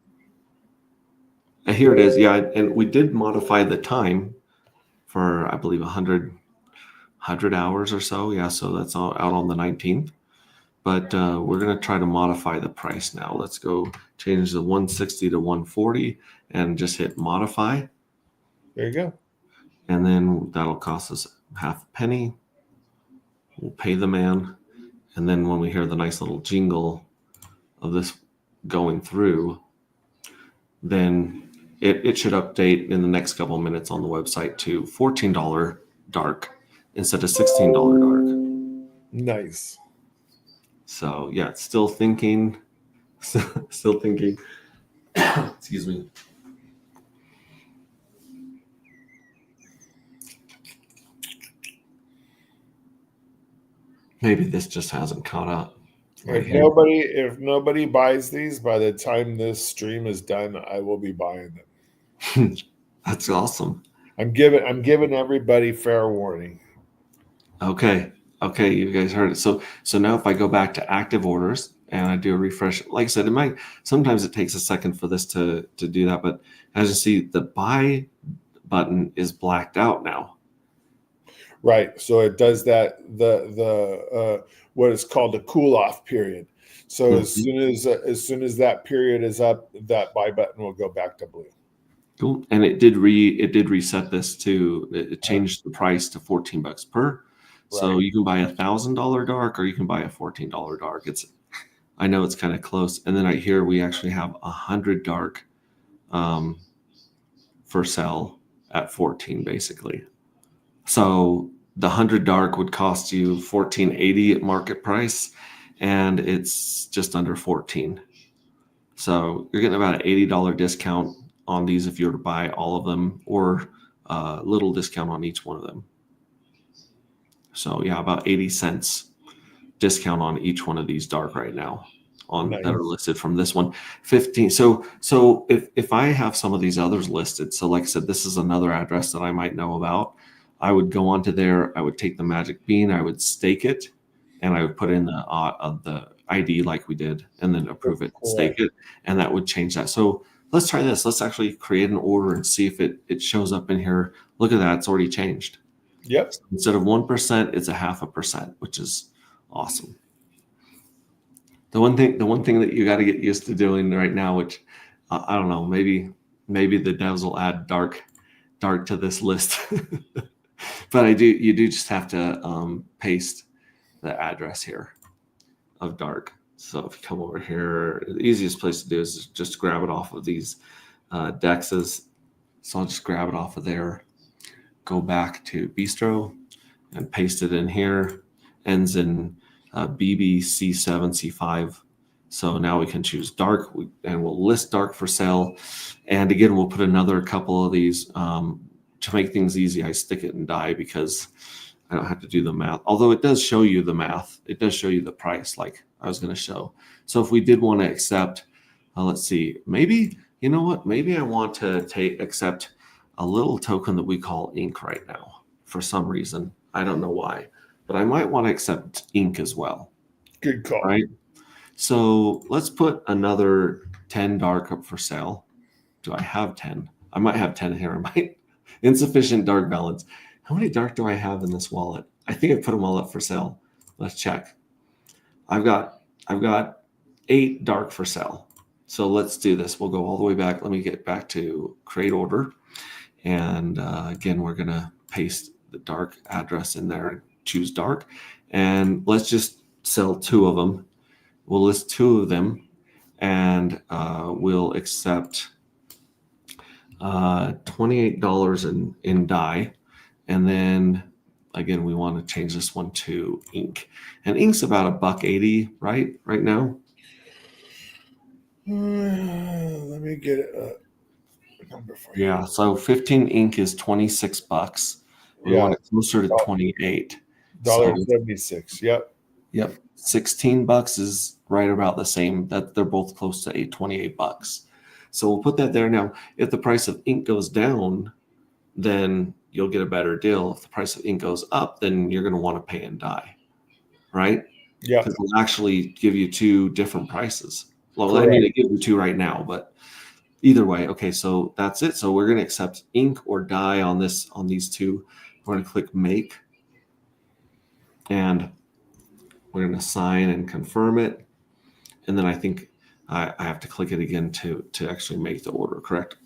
Here it is. Yeah, and we did modify the time for I believe 100 hours or so. Yeah, so that's all out on the 19th. But we're going to try to modify the price now. Let's go change the 160 to 140 and just hit modify. There you go. And then that'll cost us half a penny. We'll pay the man. And then when we hear the nice little jingle of this going through, then it should update in the next couple of minutes on the website to $14 dark instead of $16 dark. Nice. So yeah, it's still thinking. Still thinking. Excuse me. Maybe this just hasn't caught up. If nobody buys these by the time this stream is done, I will be buying them. That's awesome. I'm giving everybody fair warning. Okay, you guys heard it. So now if I go back to active orders and I do a refresh, like I said, sometimes it takes a second for this to do that, but as you see, the buy button is blacked out now. Right. So it does that the what is called a cool off period. So as soon as that period is up, that buy button will go back to blue. Cool. And it did reset this to it changed the price to $14 per. So you can buy $1,000 dark or you can buy a $14 dark. I know it's kind of close. And then right here we actually have 100 dark for sale at 14 basically. So the 100 dark would cost you $14.80 at market price, and it's just under 14. So you're getting about an $80 discount on these if you were to buy all of them, or a little discount on each one of them. So yeah, about 80 cents discount on each one of these dark right now that are listed from this one. 15. So if I have some of these others listed, so like I said, this is another address that I might know about. I would go onto there. I would take the magic bean. I would stake it, and I would put in the ID like we did, and then approve it, stake it, and that would change that. So let's try this. Let's actually create an order and see if it shows up in here. Look at that. It's already changed. Yep. Instead of 1%, it's a 0.5%, which is awesome. The one thing that you got to get used to doing right now, which I don't know, maybe the devs will add dark to this list. But you do just have to paste the address here of dark. So if you come over here, the easiest place to do is just grab it off of these dexes. So I'll just grab it off of there, go back to Bistro and paste it in here. Ends in BBC7C5. So now we can choose dark and we'll list dark for sale. And again, we'll put another couple of these to make things easy, I stick it in die because I don't have to do the math. Although it does show you the math. It does show you the price like I was going to show. So if we did want to accept, let's see, maybe, you know what? Maybe I want to accept a little token that we call ink right now for some reason. I don't know why, but I might want to accept ink as well. Good call. Right. So let's put another 10 dark up for sale. Do I have 10? I might have 10 here. I might. Insufficient dark balance. How many dark do I have in this wallet? I think I put them all up for sale. Let's check. I've got 8 dark for sale. So let's do this. We'll go all the way back. Let me get back to create order. And again, we're going to paste the dark address in there and choose dark. And let's just sell 2 of them. We'll list 2 of them and we'll accept $28 in die. And then again, we want to change this one to ink. And ink's about $1.80, right now? Let me get a number for you. Yeah, so 15 ink is $26. We want it closer to 28. $1.76. Yep. 16 bucks is right about the same. That they're both close to $28. So we'll put that there. Now, if the price of ink goes down, then you'll get a better deal. If the price of ink goes up, then you're going to want to pay in die, right? Yeah. Because they'll actually give you 2 different prices. Well, Correct. I mean, they give you 2 right now, but either way. Okay, so that's it. So we're going to accept ink or die on these 2. We're going to click make, and we're going to sign and confirm it. And then I think I have to click it again to actually make the order, correct?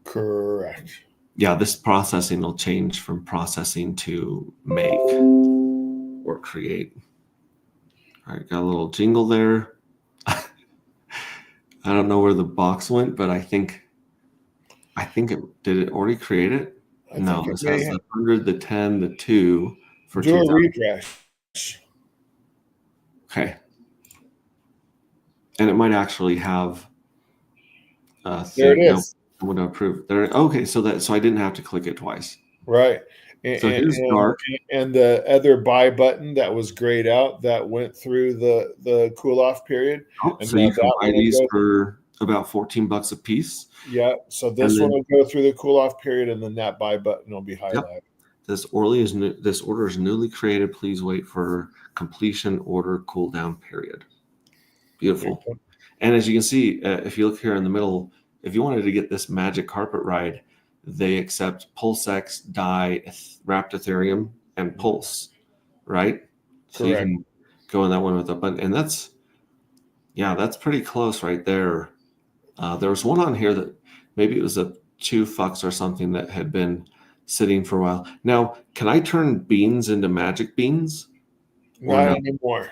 Correct. Yeah, this processing will change from processing to make or create. All right, got a little jingle there. I don't know where the box went, but I think did it already create it? No, this has the 100, the 10, the 2 for do a 2000. refresh. Okay. And it might actually have there it is. I would approve. There. Okay, so I didn't have to click it twice. Right. So here's dark. And the other buy button that was grayed out that went through the cool off period. Oh, and so you can buy these for about $14 a piece. Yeah. So this one will go through the cool off period, and then that buy button will be highlighted. Yep. This order is newly created. Please wait for completion order cooldown period. Beautiful. And as you can see, if you look here in the middle, if you wanted to get this magic carpet ride, they accept PulseX, DAI, Wrapped Ethereum, and Pulse, right? So you can go in that one with a button. And that's pretty close right there. There was one on here that maybe it was a $2 or something that had been sitting for a while. Now, can I turn beans into magic beans? Not anymore.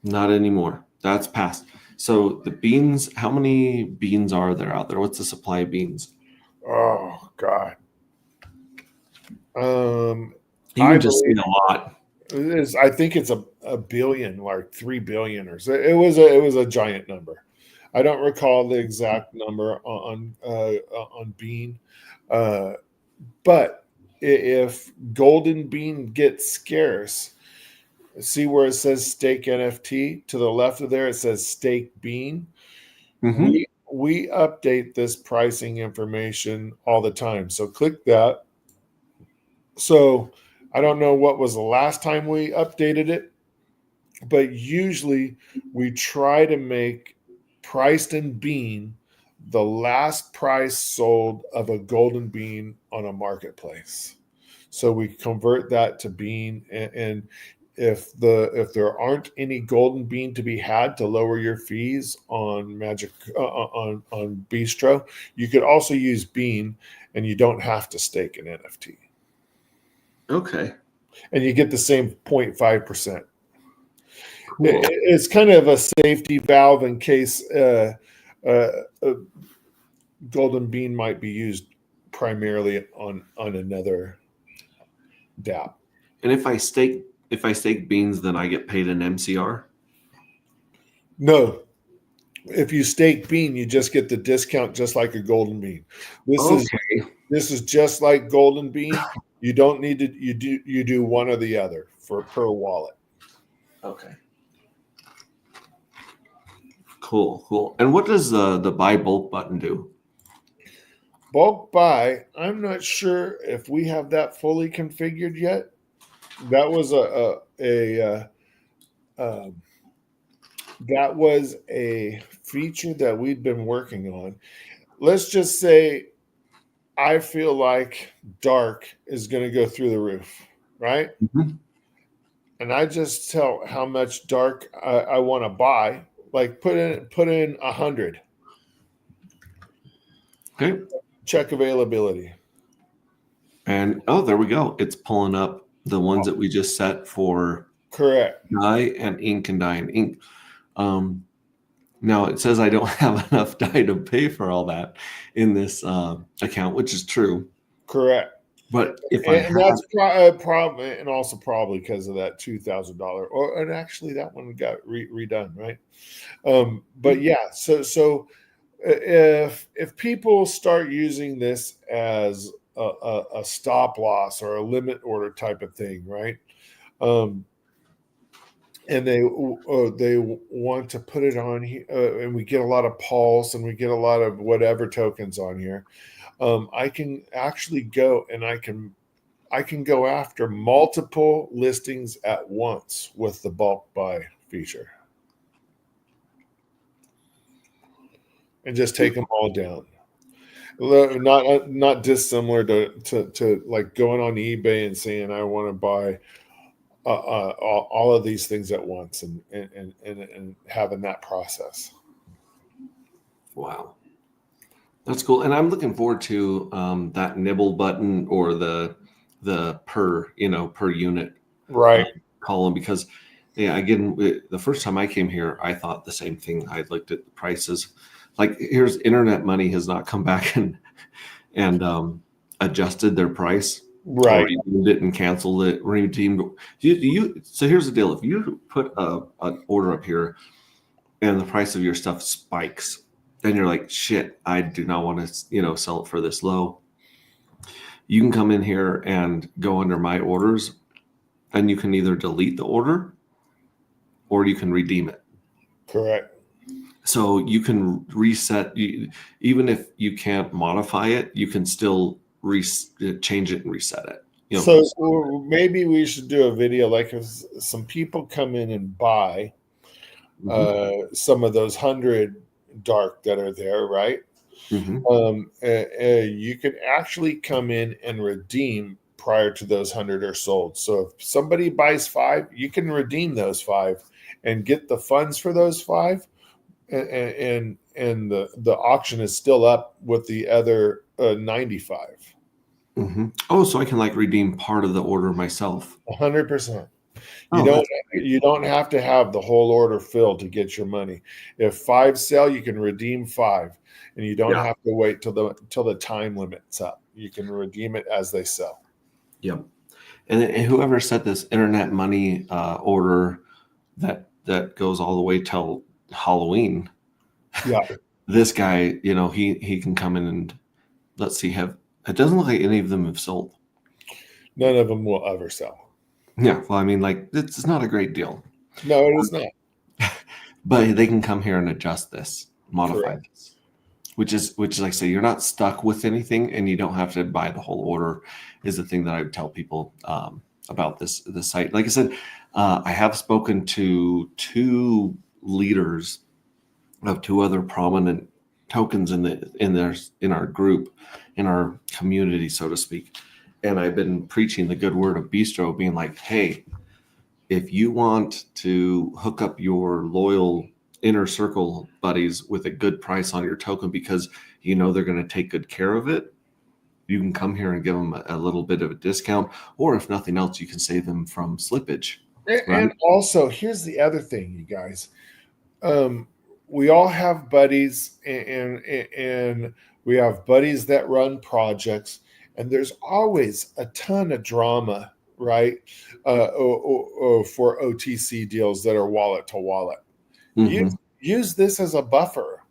Not anymore. That's past. So the beans, how many beans are there out there? What's the supply of beans? Oh God. You can just see a lot. I think it's a billion, like 3 billion or so. It was a giant number. I don't recall the exact number on bean, but if golden bean gets scarce, see where it says stake NFT to the left of there, it says stake bean. Mm-hmm. We update this pricing information all the time. So click that. So I don't know what was the last time we updated it, but usually we try to make priced in bean the last price sold of a golden bean on a marketplace. So we convert that to bean, and if there aren't any golden bean to be had to lower your fees on Magic on Bistro, you could also use bean, and you don't have to stake an NFT. Okay. And you get the same 0.5%. Cool. It's kind of a safety valve in case golden bean might be used primarily on another DApp. And if I stake beans, then I get paid an MCR? No. If you stake bean, you just get the discount just like a golden bean. This is This is just like Golden Bean. You don't need to. You do one or the other for per wallet. Okay. Cool. And what does the buy bulk button do? Bulk buy. I'm not sure if we have that fully configured yet. That was that was a feature that we'd been working on. Let's just say I feel like dark is going to go through the roof, right? Mhm. And I just tell how much dark I want to buy. Like put in 100. Okay. Check availability. And there we go. It's pulling up the ones that we just set for Correct. dye and ink and dye and ink. Now it says I don't have enough dye to pay for all that in this account, which is true. Correct. But if that's a problem, and also probably because of that $2,000, and actually that one got redone, right? But yeah, so if people start using this as a stop loss or a limit order type of thing, right? And they want to put it on here, and we get a lot of pulse and we get a lot of whatever tokens on here. I can actually go and I can go after multiple listings at once with the bulk buy feature and just take them all down. Not dissimilar to like going on eBay and saying I want to buy all of these things at once and having that process. Wow. That's cool. And I'm looking forward to that nibble button or the per unit Right. column, because again, the first time I came here, I thought the same thing. I looked at the prices. Like here's Internet Money has not come back and adjusted their price. Right. Redeemed it and canceled it. Redeemed. So here's the deal. If you put an order up here and the price of your stuff spikes, then you're like, shit, I do not want to, sell it for this low. You can come in here and go under my orders, and you can either delete the order or you can redeem it. Correct. So you can reset, even if you can't modify it, you can still change it and reset it. So maybe we should do a video, like if some people come in and buy some of those 100 dark that are there, right? You can actually come in and redeem prior to those 100 are sold. So if somebody buys 5, you can redeem those 5 and get the funds for those 5, and the auction is still up with the other 95. Oh, so I can redeem part of the order myself. 100%. You don't have to have the whole order filled to get your money. If 5 sell, you can redeem 5, and you don't have to wait till the time limit's up. You can redeem it as they sell. Yep. And whoever set this Internet Money order that goes all the way till Halloween. Yeah. This guy, he can come in and let's see. It doesn't look like any of them have sold. None of them will ever sell. Yeah, well, I mean, it's not a great deal. No, it is not. But they can come here and adjust this, modify Correct. this, which is like I say, you're not stuck with anything, and you don't have to buy the whole order. Is the thing that I would tell people about this site. Like I said, I have spoken to 2 leaders of 2 other prominent tokens in our group, in our community, so to speak. And I've been preaching the good word of Bistro, being like, hey, if you want to hook up your loyal inner circle buddies with a good price on your token because they're going to take good care of it, you can come here and give them a little bit of a discount, or if nothing else, you can save them from slippage. Right? And also, here's the other thing, you guys. We all have buddies, and we have buddies that run projects, and there's always a ton of drama, right? For OTC deals that are wallet to wallet. Use this as a buffer.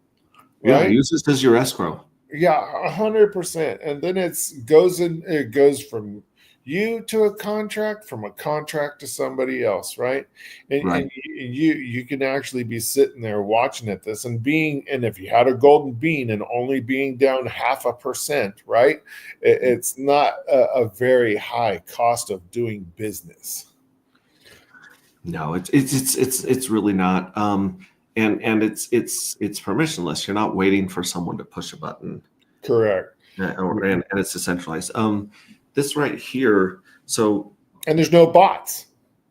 Yeah, right? use this as your escrow. Yeah, 100%. And then it goes from you to a contract, from a contract to somebody else, right? Right. And you can actually be sitting there watching at this and and if you had a golden bean and only being down 0.5%, right? It's not a very high cost of doing business. No, it's really not. And it's permissionless. You're not waiting for someone to push a button. Correct. And it's decentralized. This right here. So And there's no bots.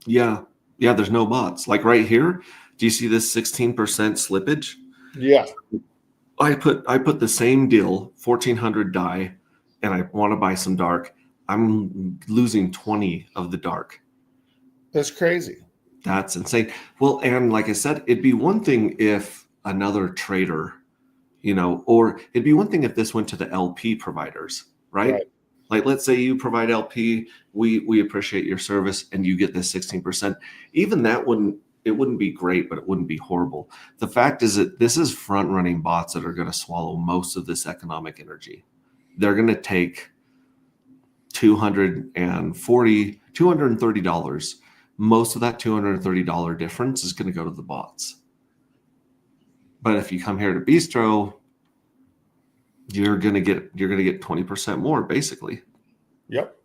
yeah, there's no bots. Like right here, do you see this 16% slippage? Yeah. I put the same deal, 1,400 die, and I want to buy some dark. I'm losing 20 of the dark. That's crazy. That's insane. Well, and like I said, it'd be one thing if another trader, or it'd be one thing if this went to the LP providers, right? Right. Like, let's say you provide LP, we appreciate your service, and you get this 16%. Even that wouldn't be great, but it wouldn't be horrible. The fact is that this is front running bots that are going to swallow most of this economic energy. They're going to take $230. Most of that $230 difference is going to go to the bots. But if you come here to Bistro, you're going to get 20% more basically. Yep.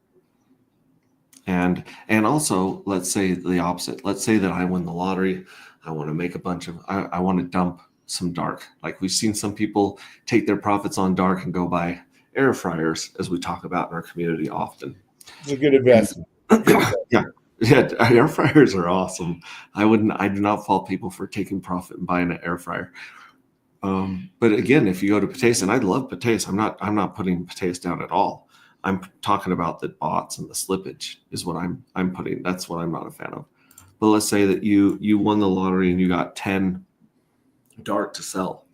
And also, let's say the opposite. Let's say that I win the lottery. I want to make I want to dump some dark. Like we've seen some people take their profits on dark and go buy air fryers, as we talk about in our community often. It's a good investment. Yeah. Yeah, air fryers are awesome. I do not fault people for taking profit and buying an air fryer. But again, if you go to Pateas, and I love Pateas, I'm not putting Pateas down at all. I'm talking about the bots and the slippage is what I'm putting. That's what I'm not a fan of. But let's say that you won the lottery and you got 10 dark to sell.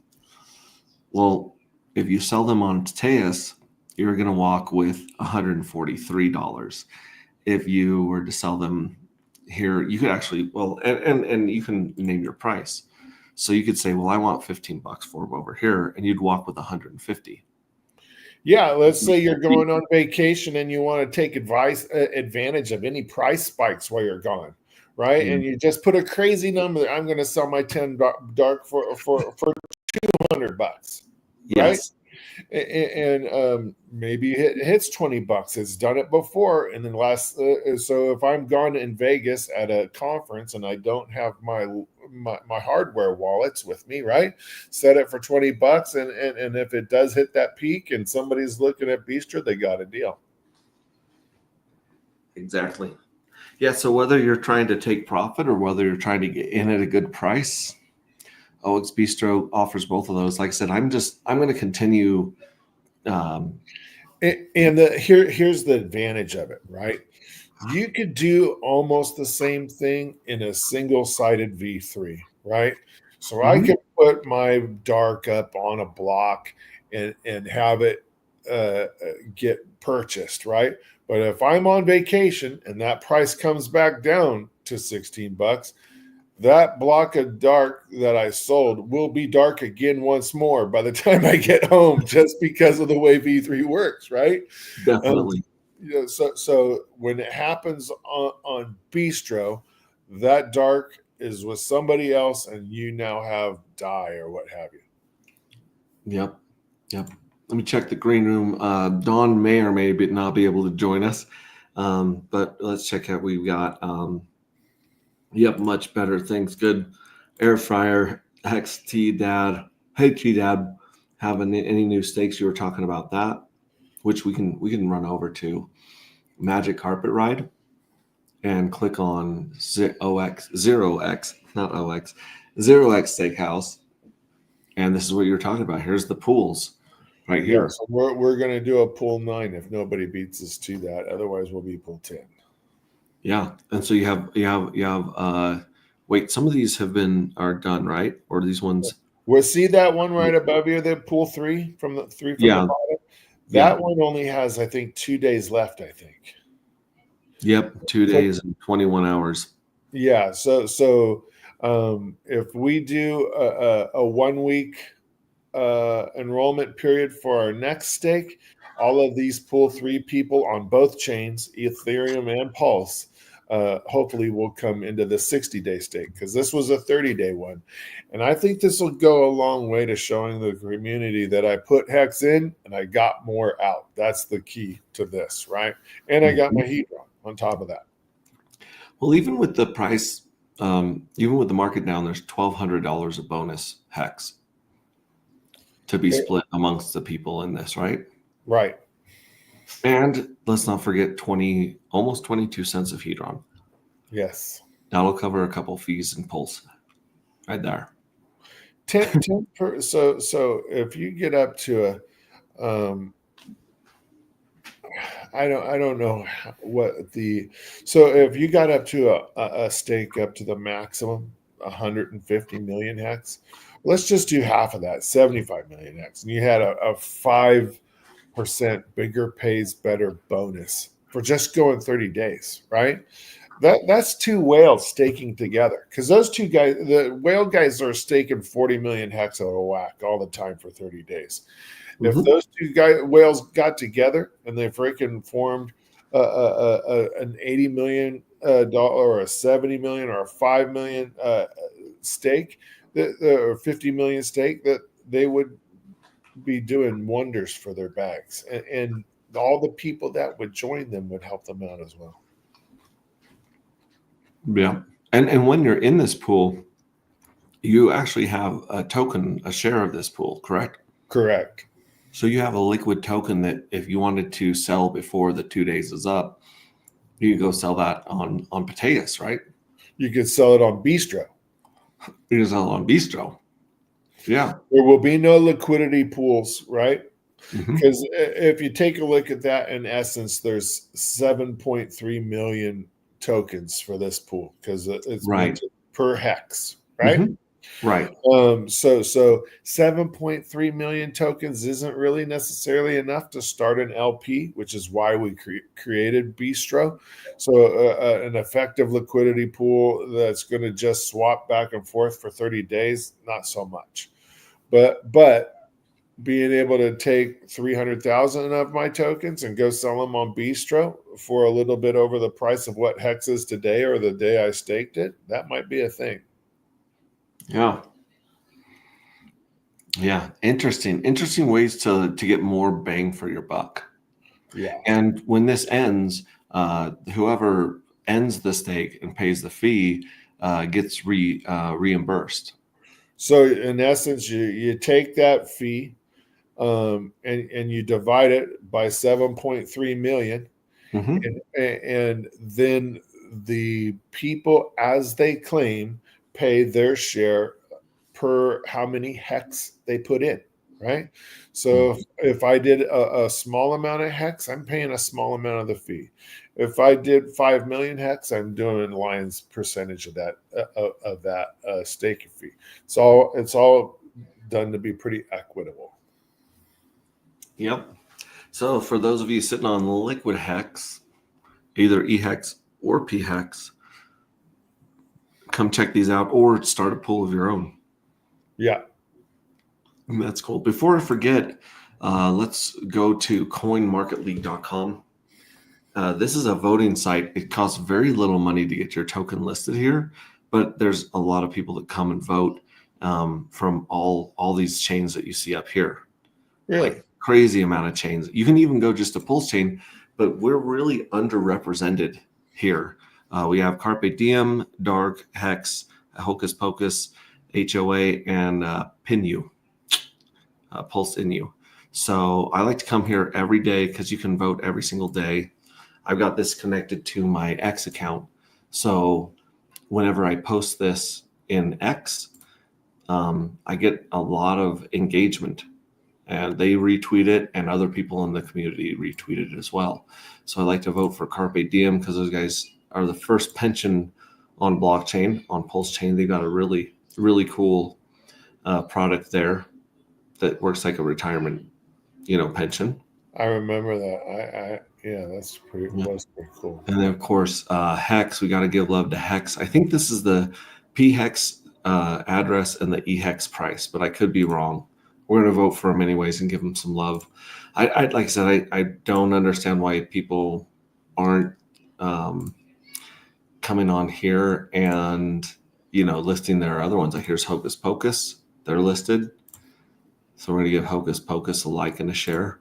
Well, if you sell them on Pateas, you're going to walk with $143. If you were to sell them here, you could actually, and you can name your price. So you could say, well, I want $15 for them over here, and you'd walk with 150. Yeah, let's say you're going on vacation and you want to take advantage of any price spikes while you're gone, right? Mm. And you just put a crazy number. I'm going to sell my 10 dark for $200, right? Yes. And maybe it hits $20. It's done it before. And then so if I'm gone in Vegas at a conference and I don't have my hardware wallets with me, right? Set it for $20, and if it does hit that peak and somebody's looking at Bistro, they got a deal. Exactly. Yeah. So whether you're trying to take profit or whether you're trying to get in at a good price, OX Bistro offers both of those. Like I said, I'm going to continue. Here's the advantage of it, right? You could do almost the same thing in a single-sided V3, right? So I could put my dark up on a block and have it get purchased, right? But if I'm on vacation and that price comes back down to $16, that block of dark that I sold will be dark again once more by the time I get home, just because of the way V3 works, right? Definitely. So when it happens on Bistro, that dark is with somebody else, and you now have die or what have you. Yep. Let me check the green room. Dawn may or may not be able to join us, but let's check out. We've got. Much better things. Good air fryer. XT Dad. Hey T Dad, have any new steaks? You were talking about that, which we can run over to Magic Carpet Ride and click on Zero X Steakhouse, and this is what you were talking about. Here's the pools right here. Yeah, so we're gonna do a pool 9 if nobody beats us to that. Otherwise, we'll be pool 10. Yeah, and so you have wait, some of these are done, right? Or these ones? Well, see that one right above you, the pool 3 from the bottom? That one only has, I think, 2 days left, I think. Yep, 2 days and 21 hours. Yeah, so if we do a 1 week enrollment period for our next stake. All of these pool 3 people on both chains, Ethereum and Pulse, hopefully will come into the 60-day stake, because this was a 30-day one. And I think this will go a long way to showing the community that I put Hex in and I got more out. That's the key to this, right? And I got my Hedron on top of that. Well, even with the price, even with the market down, there's $1,200 of bonus Hex to be split amongst the people in this, right? Right. And let's not forget almost 22 cents of Hedron. Yes. That'll cover a couple fees and Pulse right there. 10 so if you get up to a I don't know what so if you got up to a stake up to the maximum 150 million Hex, let's just do half of that, 75 million Hex, and you had a 5% bigger pays better bonus for just going 30 days, right? That's 2 whales staking together, because those 2 guys, the whale guys, are staking 40 million Hex out of whack all the time for 30 days. If those 2 whales got together and they freaking formed an $80 million or a 70 million or a 5 million stake, or 50 million stake, that they would be doing wonders for their bags, and all the people that would join them would help them out as well. Yeah. And when you're in this pool, you actually have a token, a share of this pool, correct? Correct. So you have a liquid token that if you wanted to sell before the 2 days is up, you can go sell that on Pateus, right? You could sell it on Bistro. You can sell it on Bistro. Yeah. There will be no liquidity pools, right? Mm-hmm. Because if you take a look at that, in essence, there's 7.3 million tokens for this pool, because it's right per Hex, right? Mm-hmm. Right. So 7.3 million tokens isn't really necessarily enough to start an LP, which is why we created Bistro. So an effective liquidity pool that's going to just swap back and forth for 30 days, not so much. But being able to take 300,000 of my tokens and go sell them on Bistro for a little bit over the price of what Hex is today or the day I staked it, that might be a thing. Yeah. Interesting ways to get more bang for your buck. Yeah. And when this ends, whoever ends the stake and pays the fee gets reimbursed. So in essence, you take that fee and you divide it by 7.3 million. Mm-hmm. And then the people, as they claim, pay their share per how many Hex they put in, right? So if I did a small amount of Hex, I'm paying a small amount of the fee. If I did 5 million Hex, I'm doing Lion's percentage of that staking fee. It's all done to be pretty equitable. Yep. So for those of you sitting on liquid Hex, either eHex or pHex, come check these out or start a pool of your own. Yeah. That's cool. Before I forget, let's go to coinmarketleague.com. This is a voting site. It costs very little money to get your token listed here, but there's a lot of people that come and vote from all these chains that you see up here. Really? Like crazy amount of chains. You can even go just to Pulse chain, but we're really underrepresented here. We have Carpe Diem, Dark, Hex, Hocus Pocus, HOA, and Pinu, Pulse Inu. So I like to come here every day because you can vote every single day. I've got this connected to my X account. So whenever I post this in X, I get a lot of engagement. And they retweet it, and other people in the community retweet it as well. So I like to vote for Carpe Diem because those guys are the first pension on blockchain, on Pulse chain. They got a really, really cool product there that works like a retirement, pension. I remember that. That's pretty cool. And then of course, Hex. We got to give love to Hex. I think this is the pHex address and the eHex price, but I could be wrong. we're gonna vote for him anyways and give him some love. I like I said, I don't understand why people aren't coming on here and listing their other ones. Like here's Hocus Pocus, they're listed. So we're gonna give Hocus Pocus a like and a share,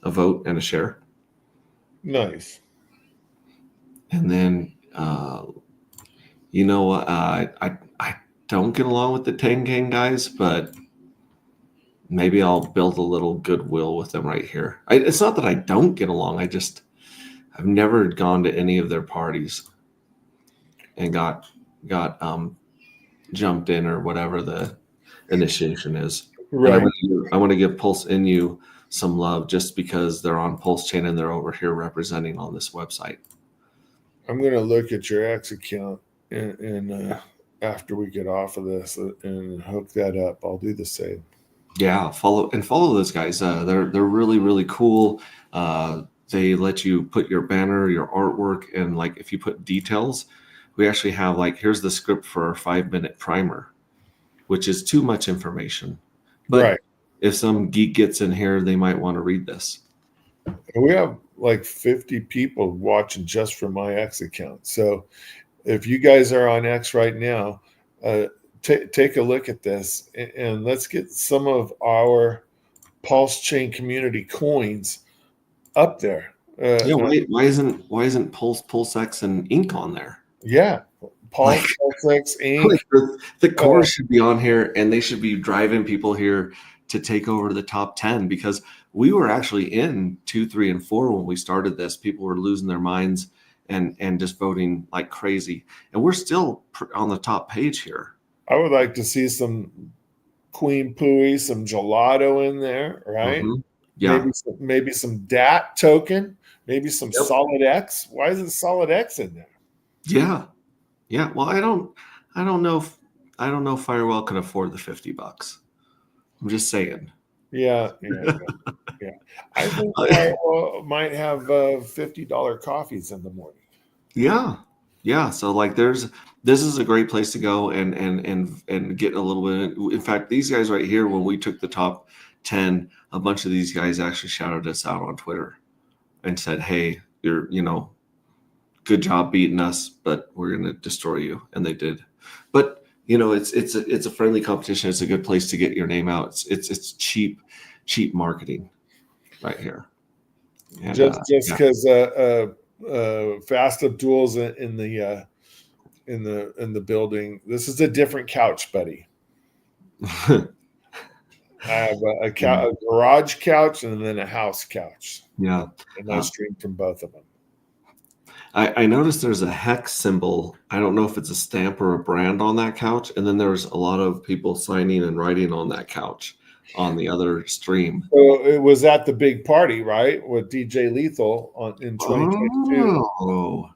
a vote and a share. Nice. And then I don't get along with the Tang Gang guys, but maybe I'll build a little goodwill with them right here. It's not that I don't get along. I've never gone to any of their parties and got jumped in or whatever the initiation is. Right. I want to give Pulse Inu some love just because they're on Pulse Chain and they're over here representing on this website. I'm going to look at your X account and after we get off of this and hook that up. I'll do the same. Yeah, follow those guys. They're really, really cool. They let you put your banner, your artwork, and like if you put details, we actually have like here's the script for our 5-minute primer, which is too much information. But right. If some geek gets in here, they might want to read this. And we have like 50 people watching just from my X account. So if you guys are on X right now, take a look at this and let's get some of our Pulse Chain community coins up there. Why isn't PulseX and Ink on there? Yeah, PulseX Ink. The core should be on here, and they should be driving people here to take over the top 10 because we were actually in 2, 3, and 4 when we started this. People were losing their minds and just voting like crazy, and we're still on the top page here. I would like to see some Queen Pooey, some gelato in there, right? Mm-hmm. Yeah, maybe some DAT token, maybe some Solid X. Why isn't Solid X in there? Yeah. Well, I don't know if Firewall can afford the $50. I'm just saying. Yeah. I think Firewall might have $50 coffees in the morning. Yeah. So like, this is a great place to go and get a little bit. In fact, these guys right here, when we took the top 10, a bunch of these guys actually shouted us out on Twitter and said, "Hey, you're good job beating us, but we're going to destroy you." And they did. But it's a friendly competition. It's a good place to get your name out. It's cheap marketing right here. And, just because Fast Abdul's in the building. This is a different couch, buddy. I have a garage couch and then a house couch. Yeah, and I stream from both of them. I noticed there's a hex symbol. I don't know if it's a stamp or a brand on that couch. And then there's a lot of people signing and writing on that couch on the other stream. So it was at the big party, right? With DJ Lethal in 2022. Oh,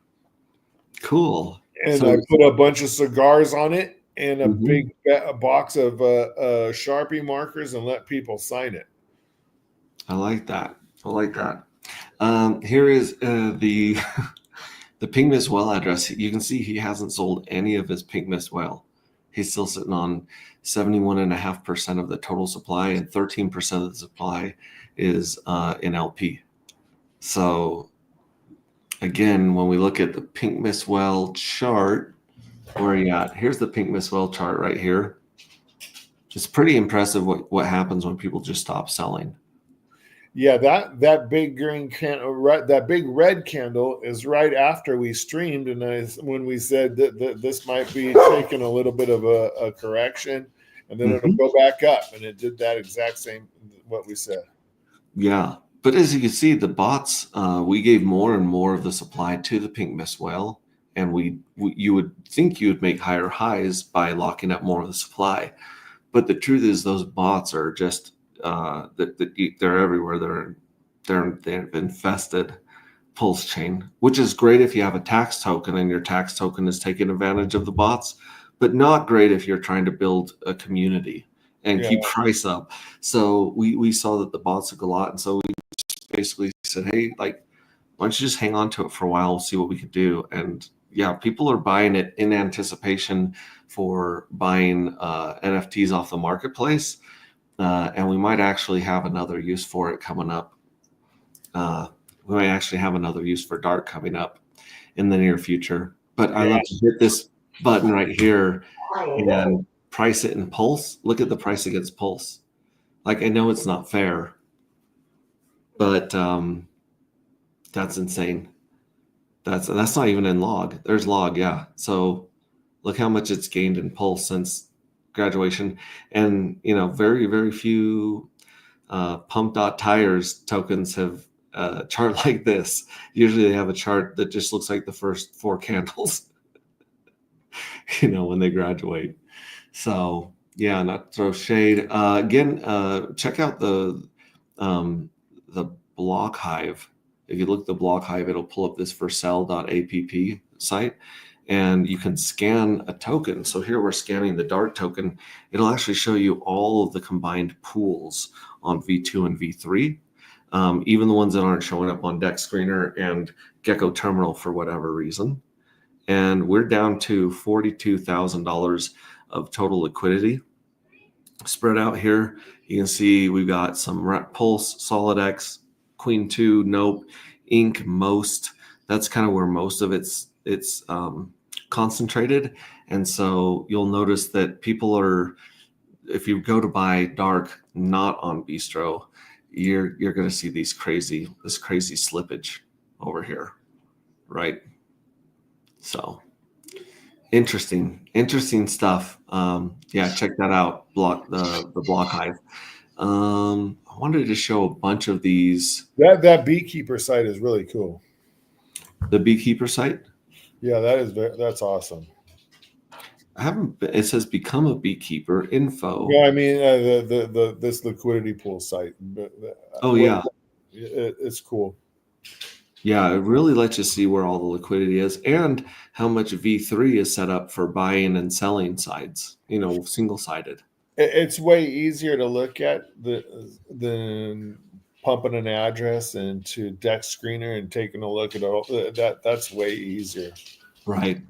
cool. And I put a bunch of cigars on it and a big box of Sharpie markers and let people sign it. I like that. Here is the Pink Miss Well address. You can see he hasn't sold any of his Pink Miss Well. He's still sitting on 71.5% of the total supply, and 13% of the supply is in LP. So again, when we look at the Pink Miss Well chart, where are you at? Here's the Pink Miss Well chart right here. It's pretty impressive what happens when people just stop selling. Yeah, that big green candle, that big red candle is right after we streamed, and when we said that this might be taking a little bit of a correction, and then it'll go back up, and it did that exact same what we said. Yeah, but as you can see, the bots, we gave more and more of the supply to the Pink Miss Well, and you would think you would make higher highs by locking up more of the supply, but the truth is those bots are just they're everywhere. They've infested Pulse Chain, which is great if you have a tax token and your tax token is taking advantage of the bots, but not great if you're trying to build a community and keep price up. So we saw that the bots took a lot, and so we just basically said, hey, like, why don't you just hang on to it for a while? We'll see what we can do. And yeah, people are buying it in anticipation for buying NFTs off the marketplace. and we might actually have another use for it coming up. We might actually have another use for Dark coming up in the near future. But I love to hit this button right here and price it in Pulse. Look at the price against Pulse. Like, I know it's not fair, but that's insane. That's not even in log. There's log, yeah. So look how much it's gained in Pulse since graduation. And very, very few Pump Dot Tires tokens have a chart like this. Usually they have a chart that just looks like the first 4 candles, when they graduate. So yeah, not to throw shade. Again, check out the Block Hive. If you look at the Block Hive, it'll pull up this forsell.app site, and you can scan a token. So here we're scanning the Dark token. It'll actually show you all of the combined pools on V2 and V3, even the ones that aren't showing up on Dex Screener and Gecko Terminal for whatever reason. And we're down to $42,000 of total liquidity spread out here. You can see we've got some Pulse, SolidX, Queen 2, Nope, Ink, Most. That's kind of where most of it's concentrated. And so you'll notice that people are, if you go to buy Dark not on Bistro, you're going to see this crazy slippage over here, right? So interesting stuff. Yeah, check that out. The Block Hive. I wanted to show a bunch of these. That Beekeeper site is really cool. The Beekeeper site? Yeah, that's awesome. I haven't. It says become a beekeeper info. Yeah, I mean this liquidity pool site. Yeah, it's cool. Yeah, it really lets you see where all the liquidity is and how much V3 is set up for buying and selling sides. Single sided. It's way easier to look at than pumping an address into Dex Screener and taking a look at all that. That's way easier. Right.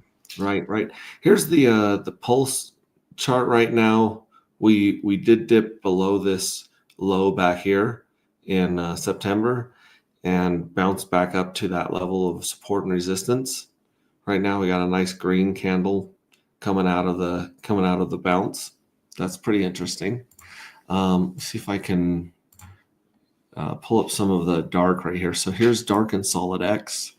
Here's the Pulse chart right now. We did dip below this low back here in September and bounce back up to that level of support and resistance. Right now we got a nice green candle coming out of the bounce. That's pretty interesting. Let's see if I can pull up some of the Dark right here. So here's Dark and SolidX.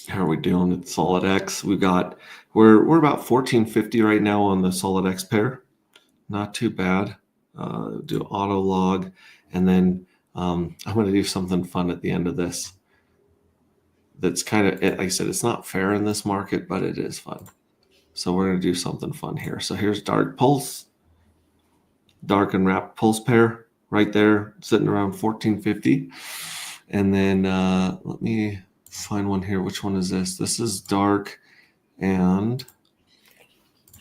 How are we doing with SolidX? We're about 1450 right now on the SolidX pair. Not too bad. Do auto log, and then I'm going to do something fun at the end of this. That's kind of, like I said, it's not fair in this market, but it is fun. So we're going to do something fun here. So here's Dark Pulse, Dark and Wrap Pulse pair right there, sitting around 1450. And then let me find one here. Which one is this? This is Dark, and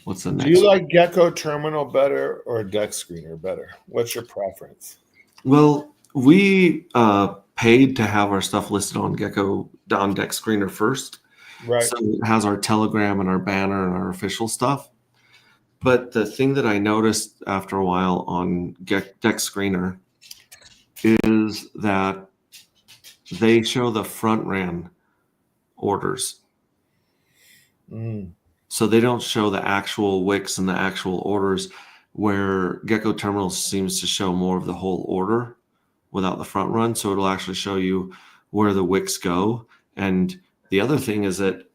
what's the next? Do you like Gecko Terminal better or Dex Screener better? What's your preference? Well, we paid to have our stuff listed on Dex Screener first. Right. So it has our Telegram and our banner and our official stuff. But the thing that I noticed after a while on Dex Screener is that they show the front ran orders. So they don't show the actual wicks and the actual orders, where Gecko Terminal seems to show more of the whole order without the front run. So it'll actually show you where the wicks go. And the other thing is that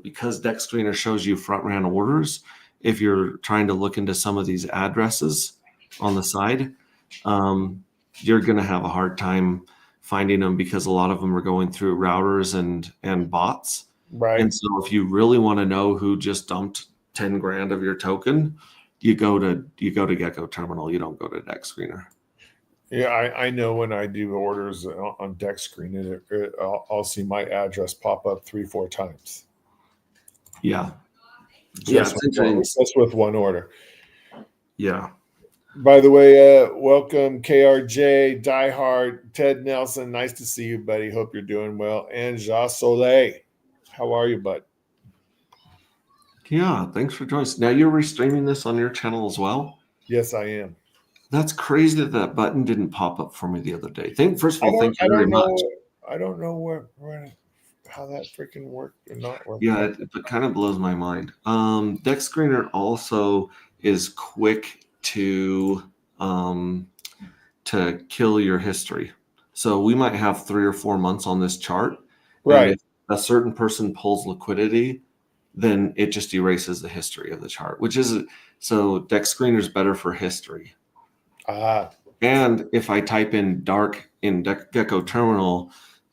because Dex Screener shows you front ran orders, if you're trying to look into some of these addresses on the side, you're going to have a hard time finding them because a lot of them are going through routers and bots. Right. And so if you really want to know who just dumped 10 grand of your token, you go to Gecko Terminal. You don't go to Dex Screener. Yeah, I know when I do orders on Dex Screener, I'll see my address pop up 3-4 times. Yeah. Just with one order. Yeah. By the way, welcome KRJ, Diehard, Ted Nelson. Nice to see you, buddy. Hope you're doing well. And Ja Soleil. How are you, bud? Yeah, thanks for joining us. Now you're restreaming this on your channel as well. Yes, I am. That's crazy that that button didn't pop up for me the other day. First of I all, don't thank you I very don't much. know I don't know where how that freaking worked or not worked. Yeah, it kind of blows my mind. Deck Screener also is quick um, to kill your history. So we might have 3 or 4 months on this chart, and Right. if a certain person pulls liquidity, then it just erases the history of the chart, which is so Deck Screener is better for history. Ah, And if I type in dark in Gecko Terminal,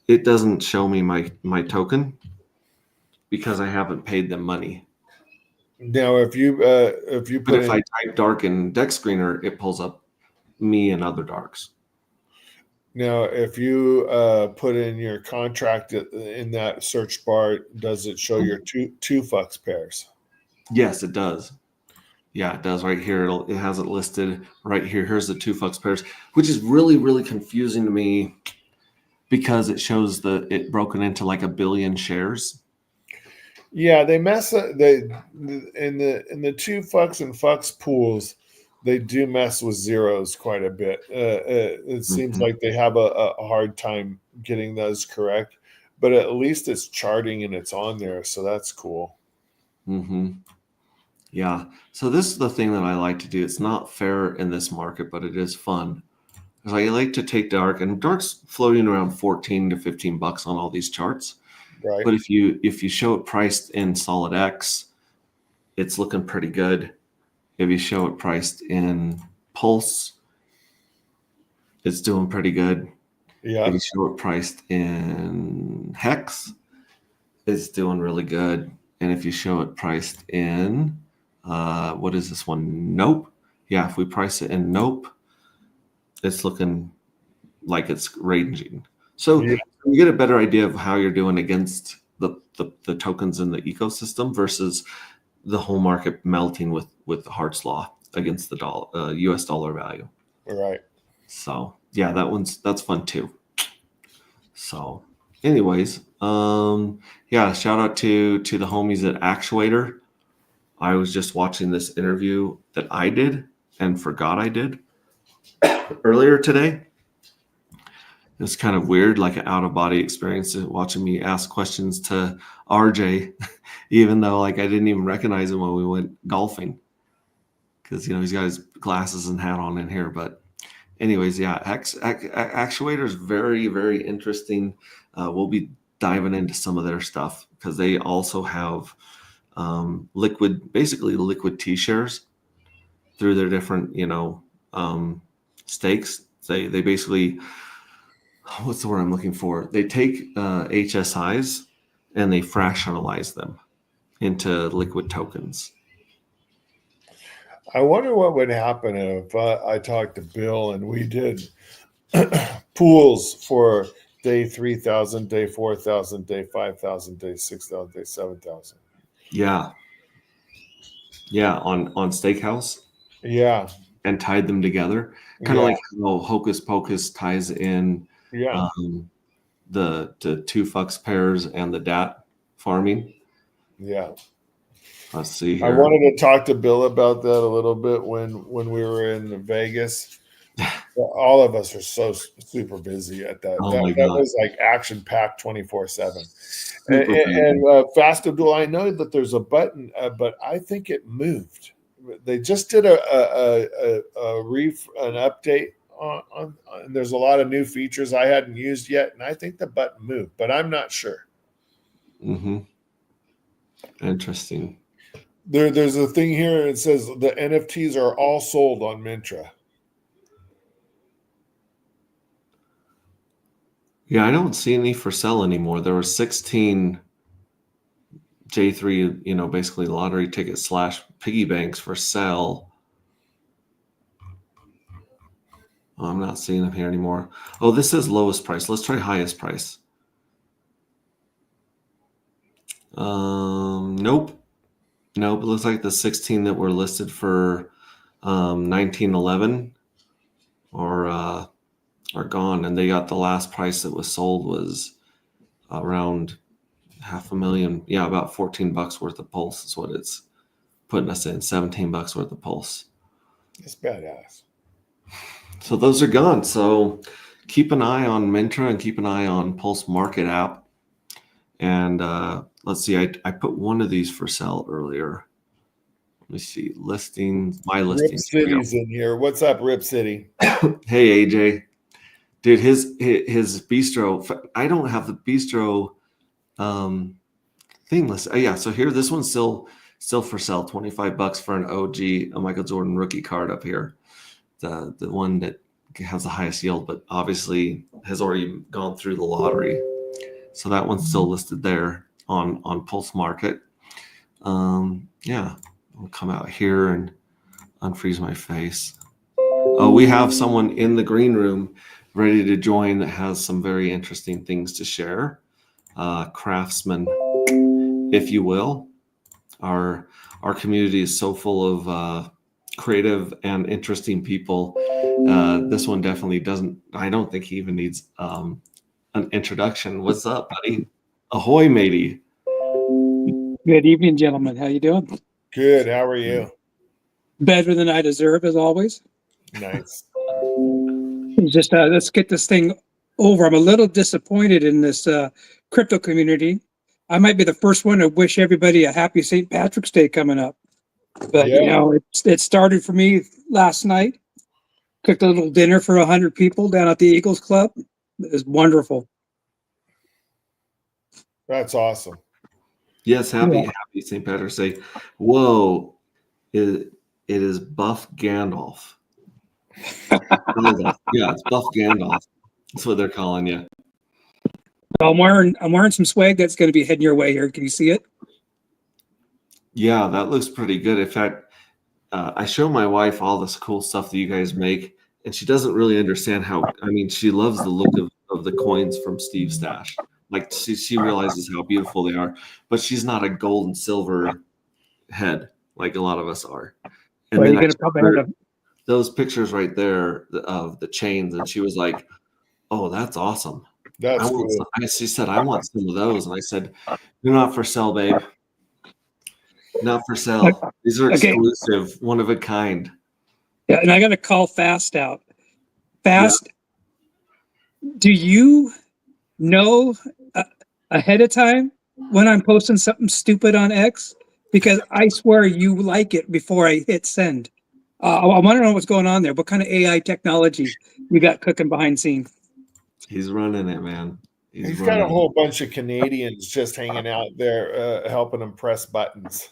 it doesn't show me my token because I haven't paid them money. now if you But put if in I type dark in Deck Screener, it pulls up me and other darks. now if you put in your contract in that search bar, does it show your two Fux pairs? Yes, it does. Yeah, it does right here. It has it listed right here. Here's the 2 Fux pairs, which is really, really confusing to me because it shows it broken into like a billion shares. Yeah, they mess up. They in the two Fux and Fux pools, they do mess with zeros quite a bit. It seems Mhm. like they have a hard time getting those correct, but at least it's charting and it's on there, so that's cool. Mm-hmm. Yeah. So this is the thing that I like to do. It's not fair in this market, but it is fun. Because I like to take dark, and dark's floating around 14 to 15 bucks on all these charts. Right? But if you show it priced in solid X, it's looking pretty good. If you show it priced in Pulse, it's doing pretty good. If Yeah. you show it priced in Hex, it's doing really good. And if you show it priced in, what is this one? Nope. Yeah, if we price it in Nope, it's looking like it's ranging. So Yeah. you get a better idea of how you're doing against the tokens in the ecosystem versus the whole market melting with the Hart's law against the US dollar value. Right. So yeah, that's fun too. So anyways, yeah, shout out to the homies at Actuator. I was just watching this interview that I did and forgot I did earlier today. It's kind of weird, like an out of body experience, watching me ask questions to RJ, even though like I didn't even recognize him when we went golfing, because he's got his glasses and hat on in here. But anyways, yeah, Actuator is very, very interesting. We'll be diving into some of their stuff because they also have basically liquid T-shares through their different, stakes. They basically, what's the word I'm looking for? They take HSIs and they fractionalize them into liquid tokens. I wonder what would happen if I talked to Bill and we did pools for day 3,000, day 4,000, day 5,000, day 6,000, day 7,000. Yeah, yeah, on Steakhouse Yeah. and tied them together, kind of Yeah. like how Hocus Pocus ties in Yeah. the 2 Fux pairs and the DAT farming. Yeah. Let's see I here. wanted to talk to Bill about that a little bit when we were in Vegas. All of us are so super busy at that. Oh That, my that God, was like action packed 24/7. And, super and busy. Fast Abdul, I know that there's a button, but I think it moved. They just did an update and there's a lot of new features I hadn't used yet, and I think the button moved, but I'm not sure. Mm-hmm. Interesting. There's a thing here. It says the NFTs are all sold on Mintra. Yeah, I don't see any for sale anymore. There were 16 J3, basically lottery ticket / piggy banks for sale. Oh, I'm not seeing them here anymore. Oh, this is lowest price. Let's try highest price. Nope. Nope. It looks like the 16 that were listed for 1911 are gone, and they got the last price that was sold was around 500,000. Yeah, about $14 worth of pulse is what it's putting us in. $17 worth of pulse. It's badass. So those are gone. So keep an eye on Mintra and keep an eye on Pulse Market app. And let's see, I put one of these for sale earlier. Let me see, listings, my Rip listings. Here we go. City's in here. What's up, Rip City? Hey AJ, dude, his bistro. I don't have the bistro thing list. Oh, yeah, so here, this one's still for sale. $25 for an OG, a Michael Jordan rookie card up here. The one that has the highest yield, but obviously has already gone through the lottery. So that one's still listed there on Pulse Market. Yeah, I'll come out here and unfreeze my face. Oh, we have someone in the green room ready to join that has some very interesting things to share. Craftsman, if you will. Our community is so full of creative and interesting people. This one definitely doesn't. I don't think he even needs an introduction. What's up, buddy? Ahoy, matey. Good evening, gentlemen. How you doing? Good. How are you? Better than I deserve, as always. Nice. Just let's get this thing over. I'm a little disappointed in this crypto community. I might be the first one to wish everybody a happy St. Patrick's Day coming up. But Yeah. you know, it started for me last night. Cooked a little dinner for 100 people down at the Eagles Club. It was wonderful. That's awesome. Yes, happy St. Patrick's Day. Whoa, it is Buff Gandalf. Yeah, it's Buff Gandalf. That's what they're calling you. I'm wearing some swag that's going to be heading your way here. Can you see it? Yeah, that looks pretty good. In fact, I show my wife all this cool stuff that you guys make, and she doesn't really understand how. I mean, she loves the look of the coins from Steve's Stash. Like she realizes how beautiful they are, but she's not a gold and silver head like a lot of us are. And Well, then you're I gonna showed probably her have to- those pictures right there of the chains, and she was like, "Oh, that's awesome." That's cool. She said, "I want some of those," and I said, "They're not for sale, babe. Not for sale. These are Okay. exclusive, one of a kind." Yeah, and I got to call Fast out. Fast, do you know ahead of time when I'm posting something stupid on X? Because I swear you like it before I hit send. I want to know what's going on there. What kind of AI technology you got cooking behind scenes? He's running it, man. He's got a whole bunch of Canadians just hanging out there helping him press buttons.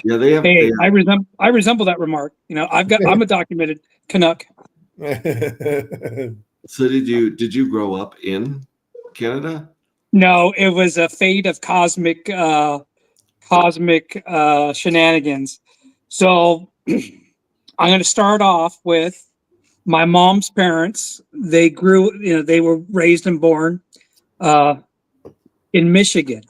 Yeah, they have. Hey, I resemble that remark. You know, I'm a documented Canuck. So did you grow up in Canada? No, it was a fate of cosmic shenanigans. So I'm going to start off with my mom's parents. They were raised and born in Michigan.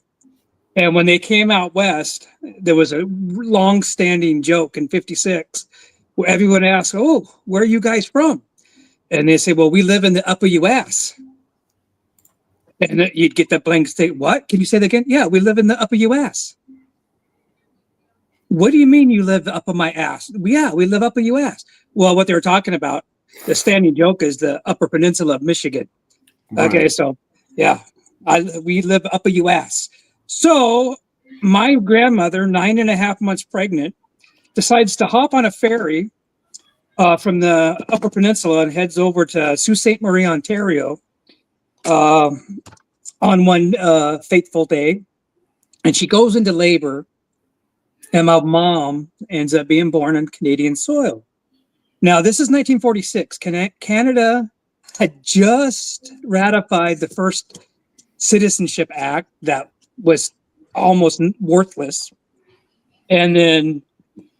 And when they came out west, there was a long-standing joke in '56 where everyone asked, "Oh, where are you guys from?" And they say, "Well, we live in the upper U.S." And then you'd get that blank state. What? Can you say that again? Yeah, we live in the upper U.S. What do you mean you live up on my ass? Yeah, we live upper U.S. Well, what they were talking about, the standing joke is the Upper Peninsula of Michigan. Okay, Right. so yeah, we live upper U.S. So my grandmother, 9.5 months pregnant, decides to hop on a ferry from the Upper Peninsula and heads over to Sault Ste. Marie, Ontario on one fateful day. And she goes into labor, and my mom ends up being born on Canadian soil. Now, this is 1946. Canada had just ratified the first Citizenship Act that was almost worthless. And then,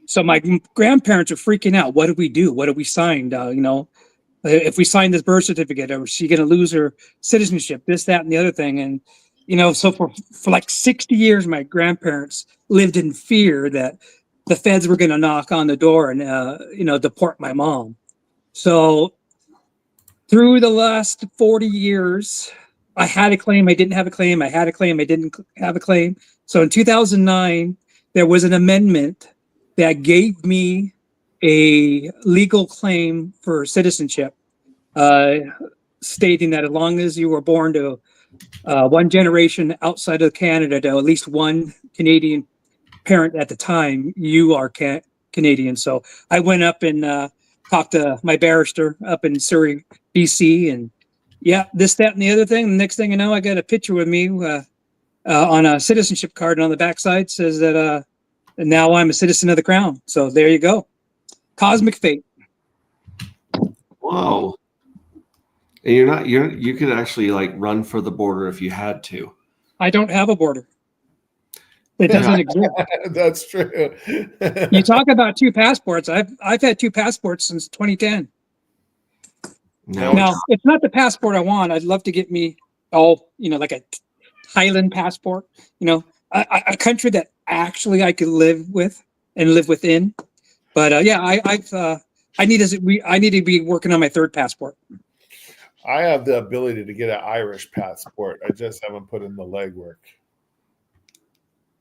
so my grandparents are freaking out. What do we do? What do we sign? If we sign this birth certificate, is she going to lose her citizenship? This, that, and the other thing. And, so for like 60 years, my grandparents lived in fear that the feds were going to knock on the door and, deport my mom. So through the last 40 years, I had a claim, I didn't have a claim, I had a claim, I didn't have a claim. So in 2009, there was an amendment that gave me a legal claim for citizenship, stating that as long as you were born to one generation outside of Canada, to at least one Canadian parent at the time, you are Canadian. So I went up and talked to my barrister up in Surrey, BC, and yeah, this, that, and the other thing. The next thing you know, I got a picture with me on a citizenship card, and on the backside says that now I'm a citizen of the Crown. So there you go. Cosmic fate. Whoa. And you could actually like run for the border if you had to. I don't have a border. It doesn't exist. That's true. You talk about two passports. I've had two passports since 2010. No. Now, it's not the passport I want. I'd love to get me like a Thailand passport, a country that actually I could live with and live within. But yeah, I need to be working on my third passport. I have the ability to get an Irish passport. I just haven't put in the legwork.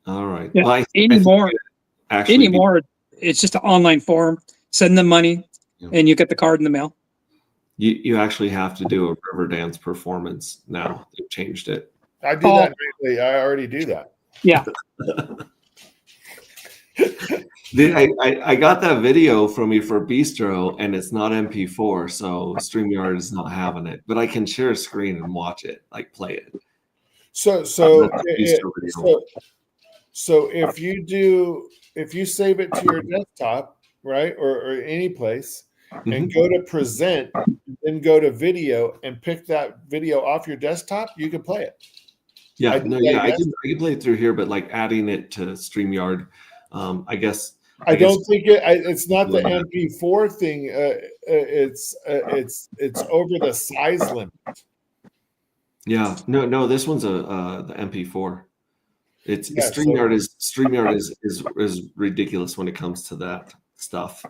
All right. Yeah, Well, anymore, actually, it's just an online form. Send them money, and you get the card in the mail. you actually have to do a river dance performance now. They've changed it. I do that nightly. I already do that. Yeah. I got that video from you for Bistro, and it's not MP4, so StreamYard is not having it. But I can share a screen and watch it, like play it. So if you save it to your desktop, right, or any place, and go to present, then go to video and pick that video off your desktop, you can play it. Yeah, I can play it through here, but like adding it to StreamYard, I guess. I don't think it's not the MP4 thing. It's over the size limit. Yeah, no, this one's the MP4. StreamYard is ridiculous when it comes to that stuff,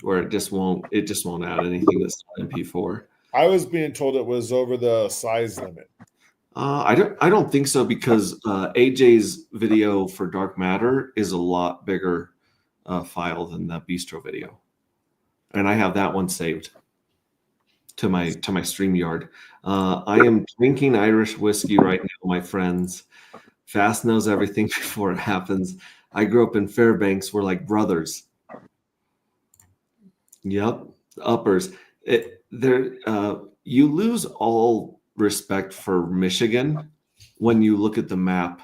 where it just won't add anything that's not MP4. I was being told it was over the size limit. I don't think so, because AJ's video for Dark Matter is a lot bigger file than the Bistro video, and I have that one saved to my StreamYard. I am drinking Irish whiskey right now, my friends. Fast knows everything before it happens. I grew up in Fairbanks. We're like brothers. Yep, uppers. You lose all respect for Michigan when you look at the map.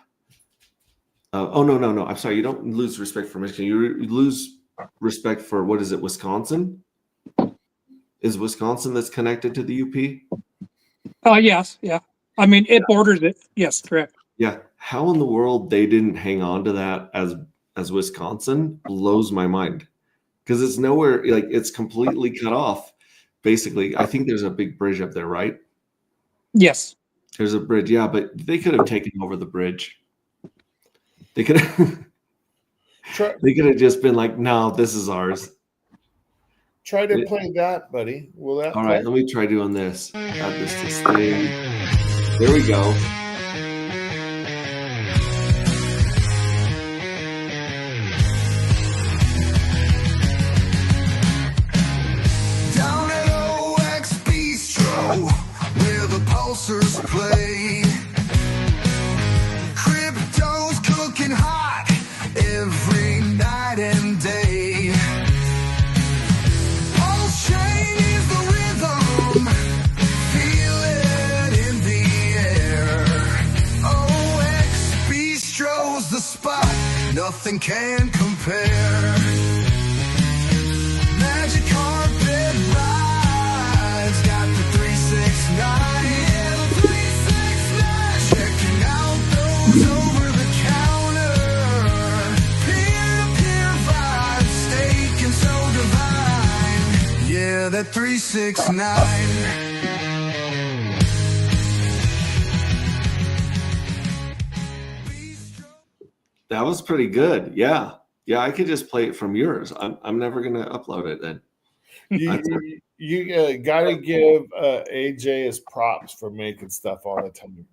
No. I'm sorry. You don't lose respect for Michigan. You lose respect for, what is it, Wisconsin? Is Wisconsin that's connected to the UP? Oh, yes. Yeah. I mean, it borders it. Yes, correct. Yeah. How in the world they didn't hang on to that as Wisconsin blows my mind, because it's nowhere, like it's completely cut off. Basically, I think there's a big bridge up there, right? Yes. There's a bridge, yeah, but they could have taken over the bridge. They could have just been like, no, this is ours. Try to play that, buddy. Will that all right, let me try doing this. Add this to stay. There we go. Down at OX Bistro, where the pulsers play. Crypto's cooking hot every night and day. Pulse chain is the rhythm, feel it in the air. OX Bistro's the spot, nothing can compare. Magic carpet rides, got the 369. Yeah, the 369. Checking out those over-the-counter peer-to-peer vibes, staking so divine. Yeah, that 369. That was pretty good. Yeah. I could just play it from yours. I'm never gonna upload it then. You got to give AJ his props for making stuff all the time.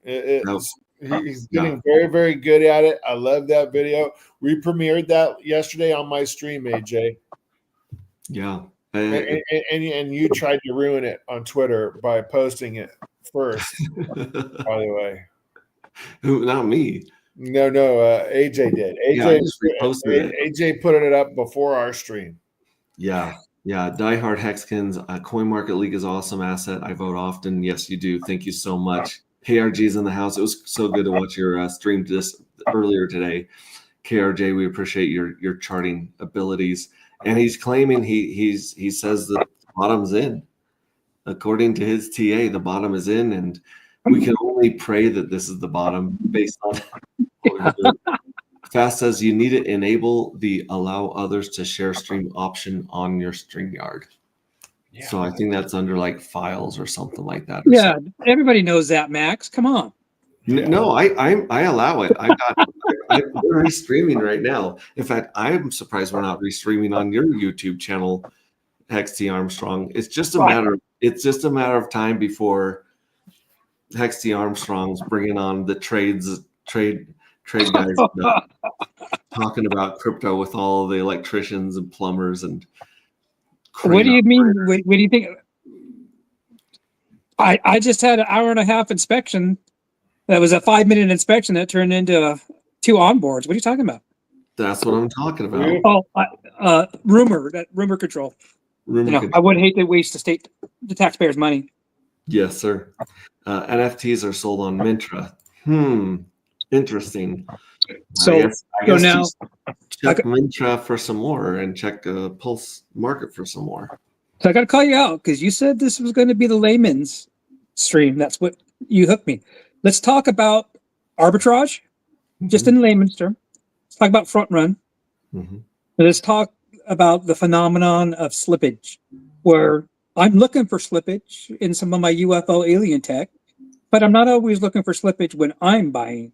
He's getting very, very good at it. I love that video. We premiered that yesterday on my stream, AJ. Yeah. And you tried to ruin it on Twitter by posting it first, by the way. Who? Not me. No, AJ did. AJ put it up before our stream. Yeah. Diehard Hexkins, Coin Market League is awesome asset. I vote often. Yes, you do. Thank you so much. KRG's in the house. It was so good to watch your stream just earlier today. KRJ, we appreciate your charting abilities. And he's claiming he says the bottom's in. According to his TA, the bottom is in, and we can only pray that this is the bottom based on what we're doing. Fast says you need to enable the allow others to share stream option on your StreamYard. Yeah. So I think that's under like files or something like that. Yeah, everybody knows that, Max. Come on. No, I allow it. We're restreaming right now. In fact, I'm surprised we're not restreaming on your YouTube channel, Hex T Armstrong. It's just a matter of time before Hex T Armstrong's bringing on the trade guys talking about crypto with all the electricians and plumbers and. What do you mean? What do you think? I just had an hour and a half inspection. That was a 5-minute inspection that turned into 2 onboards. What are you talking about? That's what I'm talking about. Oh, rumor control. I would hate to waste the taxpayers' money. Yes, sir. NFTs are sold on Mintra. Interesting. So I guess now check Mintra for some more and check Pulse Market for some more. So I got to call you out because you said this was going to be the layman's stream. That's what you hooked me. Let's talk about arbitrage, just in layman's term. Let's talk about front run. Let's talk about the phenomenon of slippage, where I'm looking for slippage in some of my UFO alien tech, but I'm not always looking for slippage when I'm buying.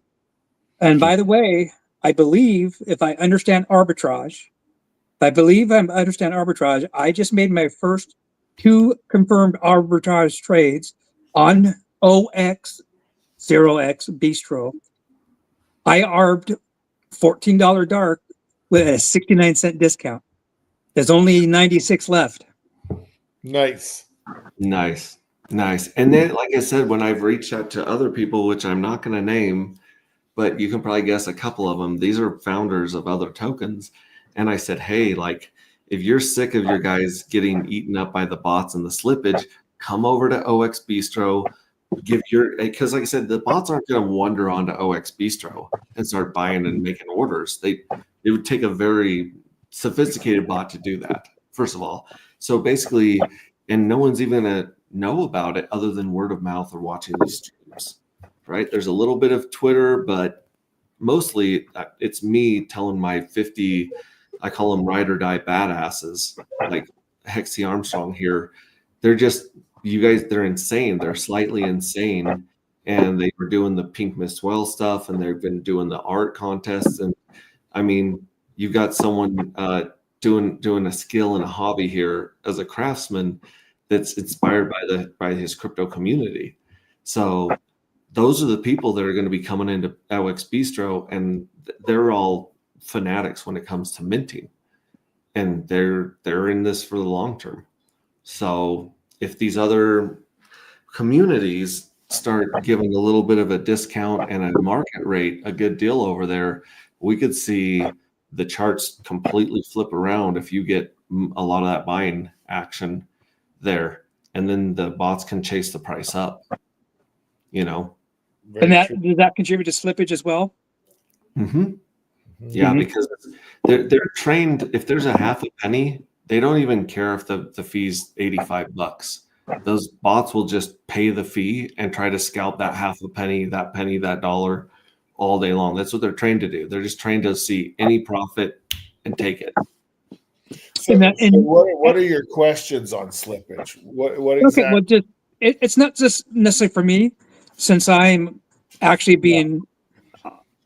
And by the way, I believe if I understand arbitrage, I just made my first 2 confirmed arbitrage trades on OX 0x Bistro. I arbed $14 dark with a 69-cent discount. There's only 96 left. Nice. And then, like I said, when I've reached out to other people, which I'm not going to name, but you can probably guess a couple of them. These are founders of other tokens. And I said, hey, like, if you're sick of your guys getting eaten up by the bots and the slippage, come over to OX Bistro. Because like I said, the bots aren't going to wander onto OX Bistro and start buying and making orders. It would take a very sophisticated bot to do that, first of all. So basically, and no one's even going to know about it other than word of mouth or watching these streams, right? There's a little bit of Twitter, but mostly it's me telling my 50, I call them ride or die badasses, like Hex T Armstrong here. They're just, they're insane. They're slightly insane. And they were doing the Pink Miss Well stuff, and they've been doing the art contests. And I mean, you've got someone doing a skill and a hobby here as a craftsman that's inspired by his crypto community. So those are the people that are going to be coming into OX Bistro, and they're all fanatics when it comes to minting, and they're in this for the long term. So if these other communities start giving a little bit of a discount and a market rate, a good deal over there, we could see the charts completely flip around if you get a lot of that buying action there, and then the bots can chase the price up, you know. And does that contribute to slippage as well? Yeah, because they're trained. If there's a half a penny, they don't even care if the fee's $85. Those bots will just pay the fee and try to scalp that half a penny, that dollar all day long. That's what they're trained to do. They're just trained to see any profit and take it. So what are your questions on slippage? What exactly? Okay, well, it's not just necessarily for me, since I'm actually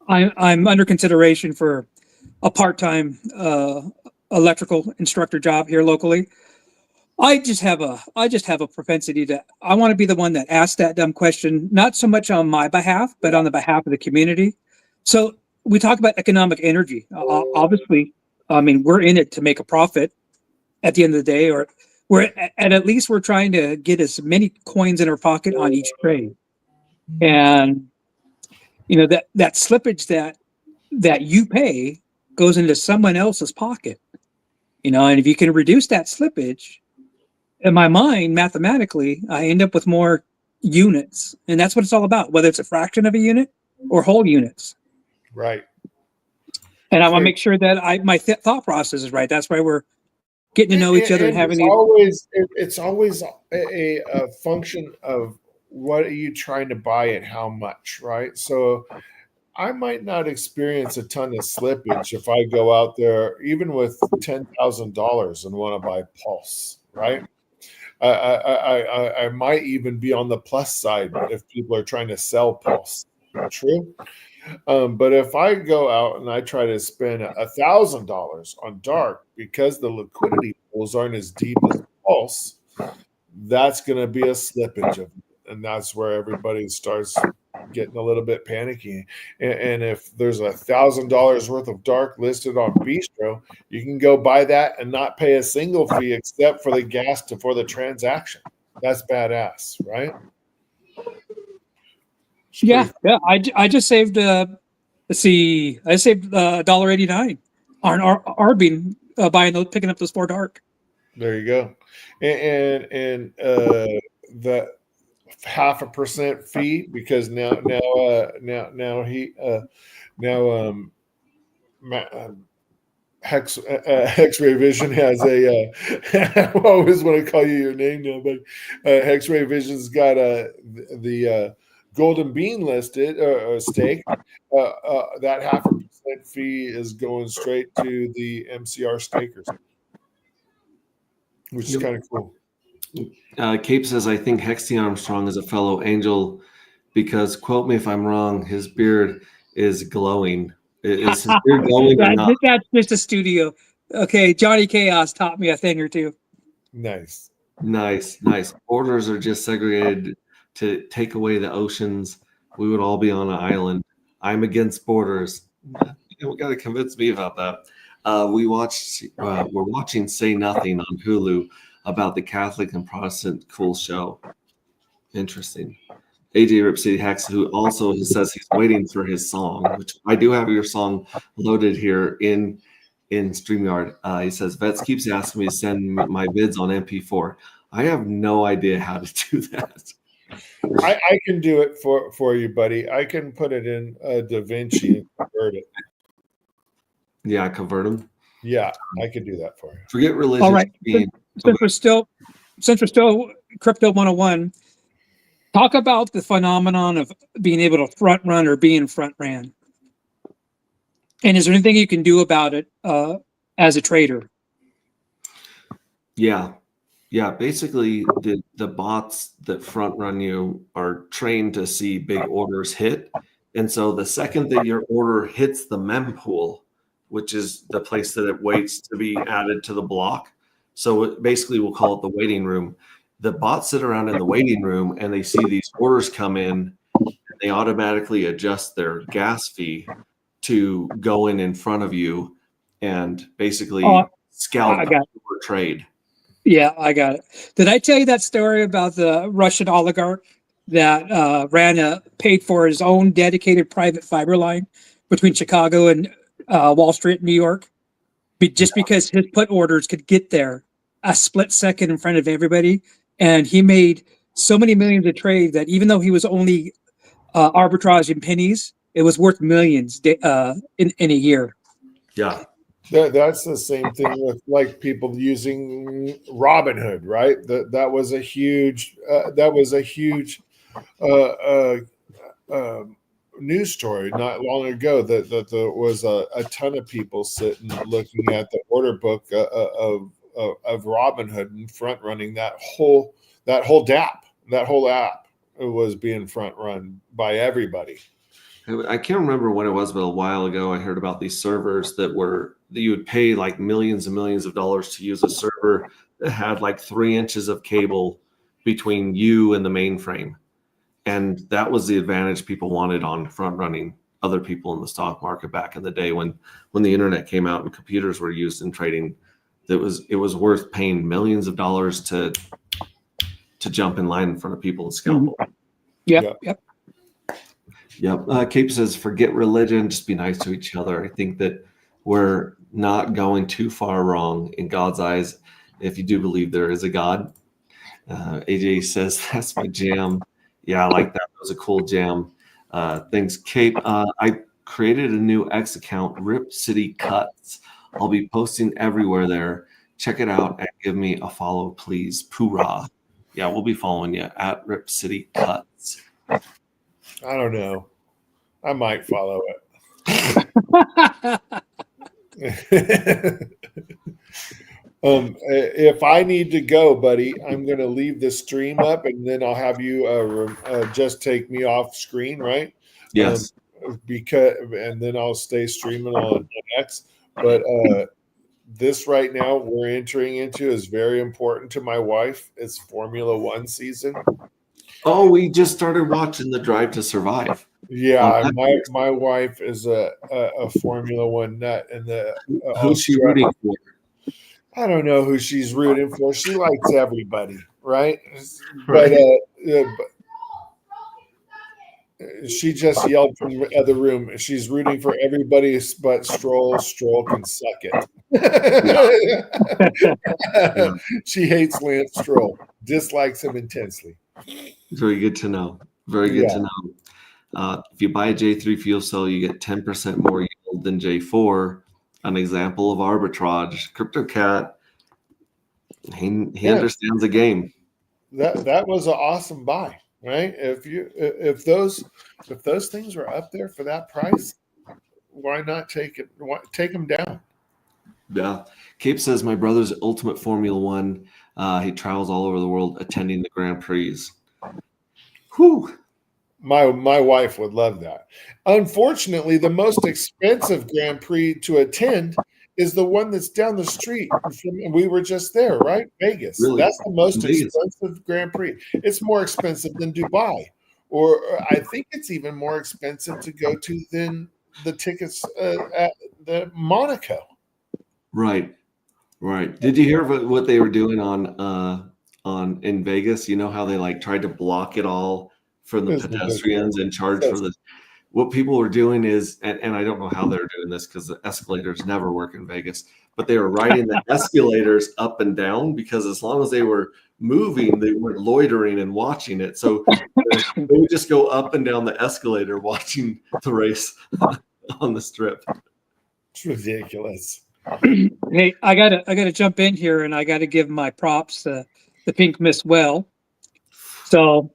I'm under consideration for a part-time electrical instructor job here locally. I just have a propensity to I want to be the one that asks that dumb question, not so much on my behalf, but on the behalf of the community. So we talk about economic energy. Obviously, I mean we're in it to make a profit at the end of the day, or we're at least we're trying to get as many coins in our pocket on each trade. And you know that slippage that you pay goes into someone else's pocket. You know, and if you can reduce that slippage, in my mind, mathematically, I end up with more units, and that's what it's all about. Whether it's a fraction of a unit or whole units, Right. and I want to make sure that my thought process is right. That's why we're getting to know each other and And having it's always a function of what are you trying to buy and how much, right? So I might not experience a ton of slippage if I go out there even with $10,000 and want to buy Pulse, right? I might even be on the plus side if people are trying to sell Pulse. True. But if I go out and I try to spend $1,000 on dark because the liquidity pools aren't as deep as Pulse, that's going to be a slippage of, and that's where everybody starts getting a little bit panicky. And if there's $1,000 worth of dark listed on Bistro, you can go buy that and not pay a single fee except for the gas for the transaction. That's badass, right? yeah. I just saved let's see, I saved $1.89 on Arbing buying those, picking up those 4 dark. There you go. And the 0.5% fee because now X-Ray Vision has a I always want to call you your name now, but X-Ray Vision's got the Golden Bean listed stake. That 0.5% fee is going straight to the MCR stakers, which is kind of cool. Cape says, I think Hexty Armstrong is a fellow angel because, quote me if I'm wrong, his beard is glowing. Is his beard glowing or not? That's just a studio. Okay, Johnny Chaos taught me a thing or two. Nice. Borders are just segregated to take away the oceans. We would all be on an island. I'm against borders. You got to convince me about that. We're watching Say Nothing on Hulu about the Catholic and Protestant cool show. Interesting. AJ Rip City Hex, who also says he's waiting for his song, which I do have your song loaded here in StreamYard. He says, Vets keeps asking me to send my vids on MP4. I have no idea how to do that. I can do it for you, buddy. I can put it in DaVinci and convert it. Yeah, convert them. Yeah, I could do that for you. Forget religion. All right. Since we're still Crypto 101, talk about the phenomenon of being able to front run or being front ran. And is there anything you can do about it as a trader? Yeah. Basically, the bots that front run you are trained to see big orders hit. And so the second that your order hits the mempool, which is the place that it waits to be added to the block. So basically, we'll call it the waiting room. The bots sit around in the waiting room and they see these orders come in. And they automatically adjust their gas fee to go in front of you and basically scout the trade. Yeah, I got it. Did I tell you that story about the Russian oligarch that paid for his own dedicated private fiber line between Chicago and Wall Street, New York, just because his put orders could get there a split second in front of everybody, and he made so many millions of trade that even though he was only arbitraging pennies, it was worth millions in a year. Yeah. That's the same thing with like people using Robinhood, right? That was a huge news story not long ago that there was a ton of people sitting looking at the order book of Robinhood and front running that whole app. That whole app was being front run by everybody. I can't remember when it was, but a while ago I heard about these servers that you would pay like millions and millions of dollars to use a server that had like 3 inches of cable between you and the mainframe. And that was the advantage people wanted on front running other people in the stock market back in the day when the internet came out and computers were used in trading. It was worth paying millions of dollars to jump in line in front of people and scalp them. Yep. Yep. Cape says, forget religion, just be nice to each other. I think that we're not going too far wrong in God's eyes if you do believe there is a God. AJ says, that's my jam. Yeah, I like that. That was a cool jam. Thanks, Cape. I created a new X account, Rip City Cuts. I'll be posting everywhere there. Check it out and give me a follow, please. Poorah. Yeah, we'll be following you at Rip City Cuts. I don't know. I might follow it. If I need to go, buddy, I'm going to leave the stream up, and then I'll have you just take me off screen, right? Yes. And then I'll stay streaming on X. But this right now we're entering into is very important to my wife. It's Formula One season. Oh, we just started watching the Drive to Survive. Yeah, my wife is a Formula One nut, and who's she rooting for? I don't know who she's rooting for. She likes everybody, right? Right. But she just yelled from the other room. She's rooting for everybody but Stroll. Stroll can suck it. Yeah. She hates Lance Stroll, dislikes him intensely. Very good to know. Very good to know. If you buy a J3 fuel cell, you get 10% more yield than J4. An example of arbitrage. CryptoCat, he understands the game. That was an awesome buy, right? If those things were up there for that price, why not take it? Take them down? Yeah. Cape says my brother's ultimate Formula One. He travels all over the world attending the Grand Prix. Whew. My wife would love that. Unfortunately, the most expensive Grand Prix to attend is the one that's down the street. We were just there, right? Vegas. Really? That's the most Vegas. expensive Grand Prix. It's more expensive than Dubai, or I think it's even more expensive to go to than the tickets at the Monaco. Right. Did you hear what they were doing on in Vegas? You know how they like tried to block it all for the pedestrians and charge for the. What people were doing is, and I don't know how they're doing this because the escalators never work in Vegas, but they were riding the escalators up and down because as long as they were moving, they weren't loitering and watching it. So they would just go up and down the escalator watching the race on the strip. It's ridiculous. Hey, I gotta jump in here, and I gotta give my props to the Pink Miss Well. So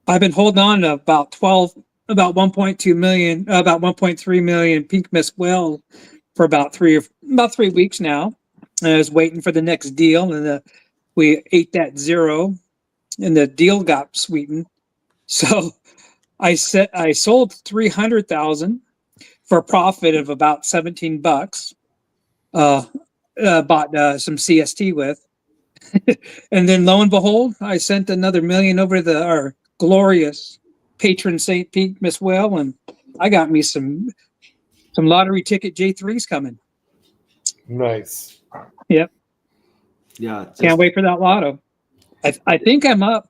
I've been holding on to about 1.2 million, about 1.3 million Pink Miss Well for about 3 weeks now. And I was waiting for the next deal, and we ate that zero, and the deal got sweetened. So I sold 300,000 for a profit of about $17. Bought some CST with, and then lo and behold, I sent another $1 million over to our glorious patron saint Pink Miss Well, and I got me some lottery ticket J3s coming. Nice. Yep. Yeah. Can't wait for that lotto. I think I'm up.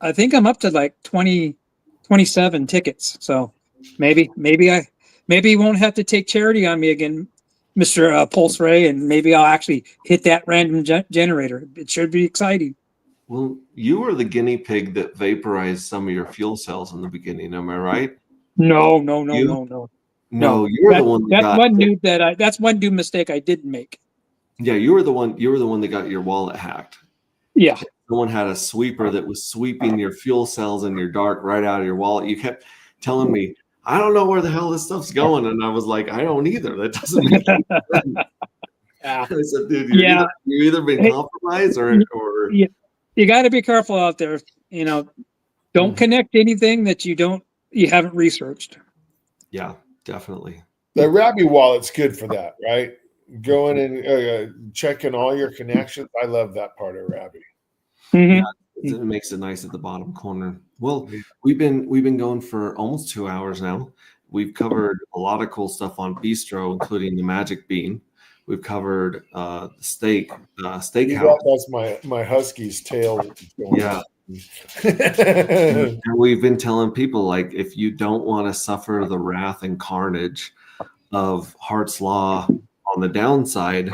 I think I'm up to like 27 tickets. So maybe you won't have to take charity on me again, Mr. Pulse Ray, and maybe I'll actually hit that random generator. It should be exciting. Well, you were the guinea pig that vaporized some of your fuel cells in the beginning. Am I right? No. No, you were the one. That's one new mistake I didn't make. Yeah, you were the one. You were the one that got your wallet hacked. Yeah. Someone had a sweeper that was sweeping your fuel cells in your dark right out of your wallet. You kept telling me, I don't know where the hell this stuff's going. And I was like, I don't either. That doesn't make any sense. I said, dude, you've either been compromised or you got to be careful out there. Don't connect anything that you don't you haven't researched. Yeah, definitely. The Rabby wallet's good for that, right? Going and checking all your connections. I love that part of Rabby. Mhm. It makes it nice at the bottom corner. Well, we've been going for almost 2 hours now. We've covered a lot of cool stuff on Bistro, including the Magic Bean. We've covered the steakhouse. That's my husky's tail. Going Yeah. on. And we've been telling people, like, if you don't want to suffer the wrath and carnage of Hart's Law on the downside,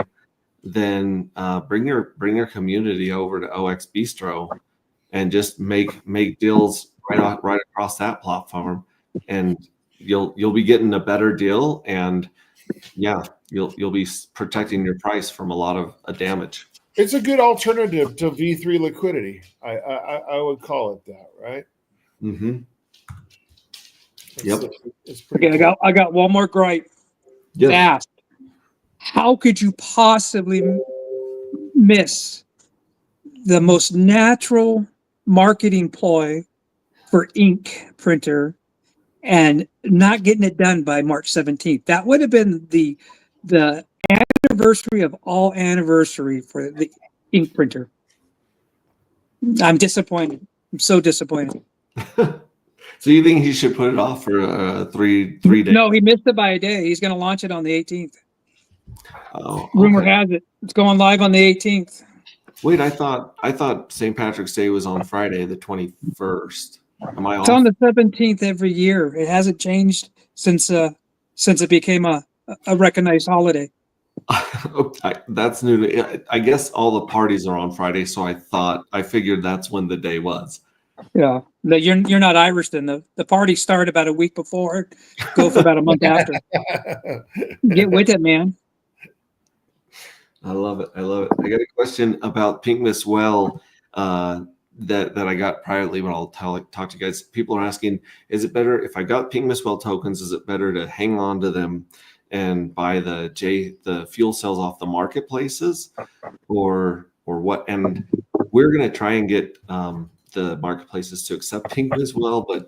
then bring your community over to OX Bistro and just make deals right across that platform, and you'll be getting a better deal, and yeah, you'll be protecting your price from a lot of damage. It's a good alternative to V3 liquidity. I would call it that, right? Mm-hmm. Yep. It's pretty Okay, cool. I got one more gripe. Yes. Fast. How could you possibly miss the most natural marketing ploy for ink printer and not getting it done by March 17th? That would have been the anniversary of all anniversary for the ink printer. I'm disappointed. I'm so disappointed. So you think he should put it off for three days? No, he missed it by a day. He's going to launch it on the 18th. Oh, Rumor okay. has it it's going live on the 18th. Wait, I thought St. Patrick's Day was on Friday, the 21st. Am I It's off? on the 17th every year. It hasn't changed since it became a recognized holiday. That's new to, I guess all the parties are on Friday, so I figured that's when the day was. Yeah, you're not Irish then. The party started about a week before, go for about a month after. Get with it, man. I love it. I love it. I got a question about Pink Miss Well that I got privately, but I'll talk to you guys. People are asking, is it better if I got Pink Miss Well tokens? Is it better to hang on to them and buy the fuel cells off the marketplaces, or what? And we're gonna try and get the marketplaces to accept Pink Miss Well, but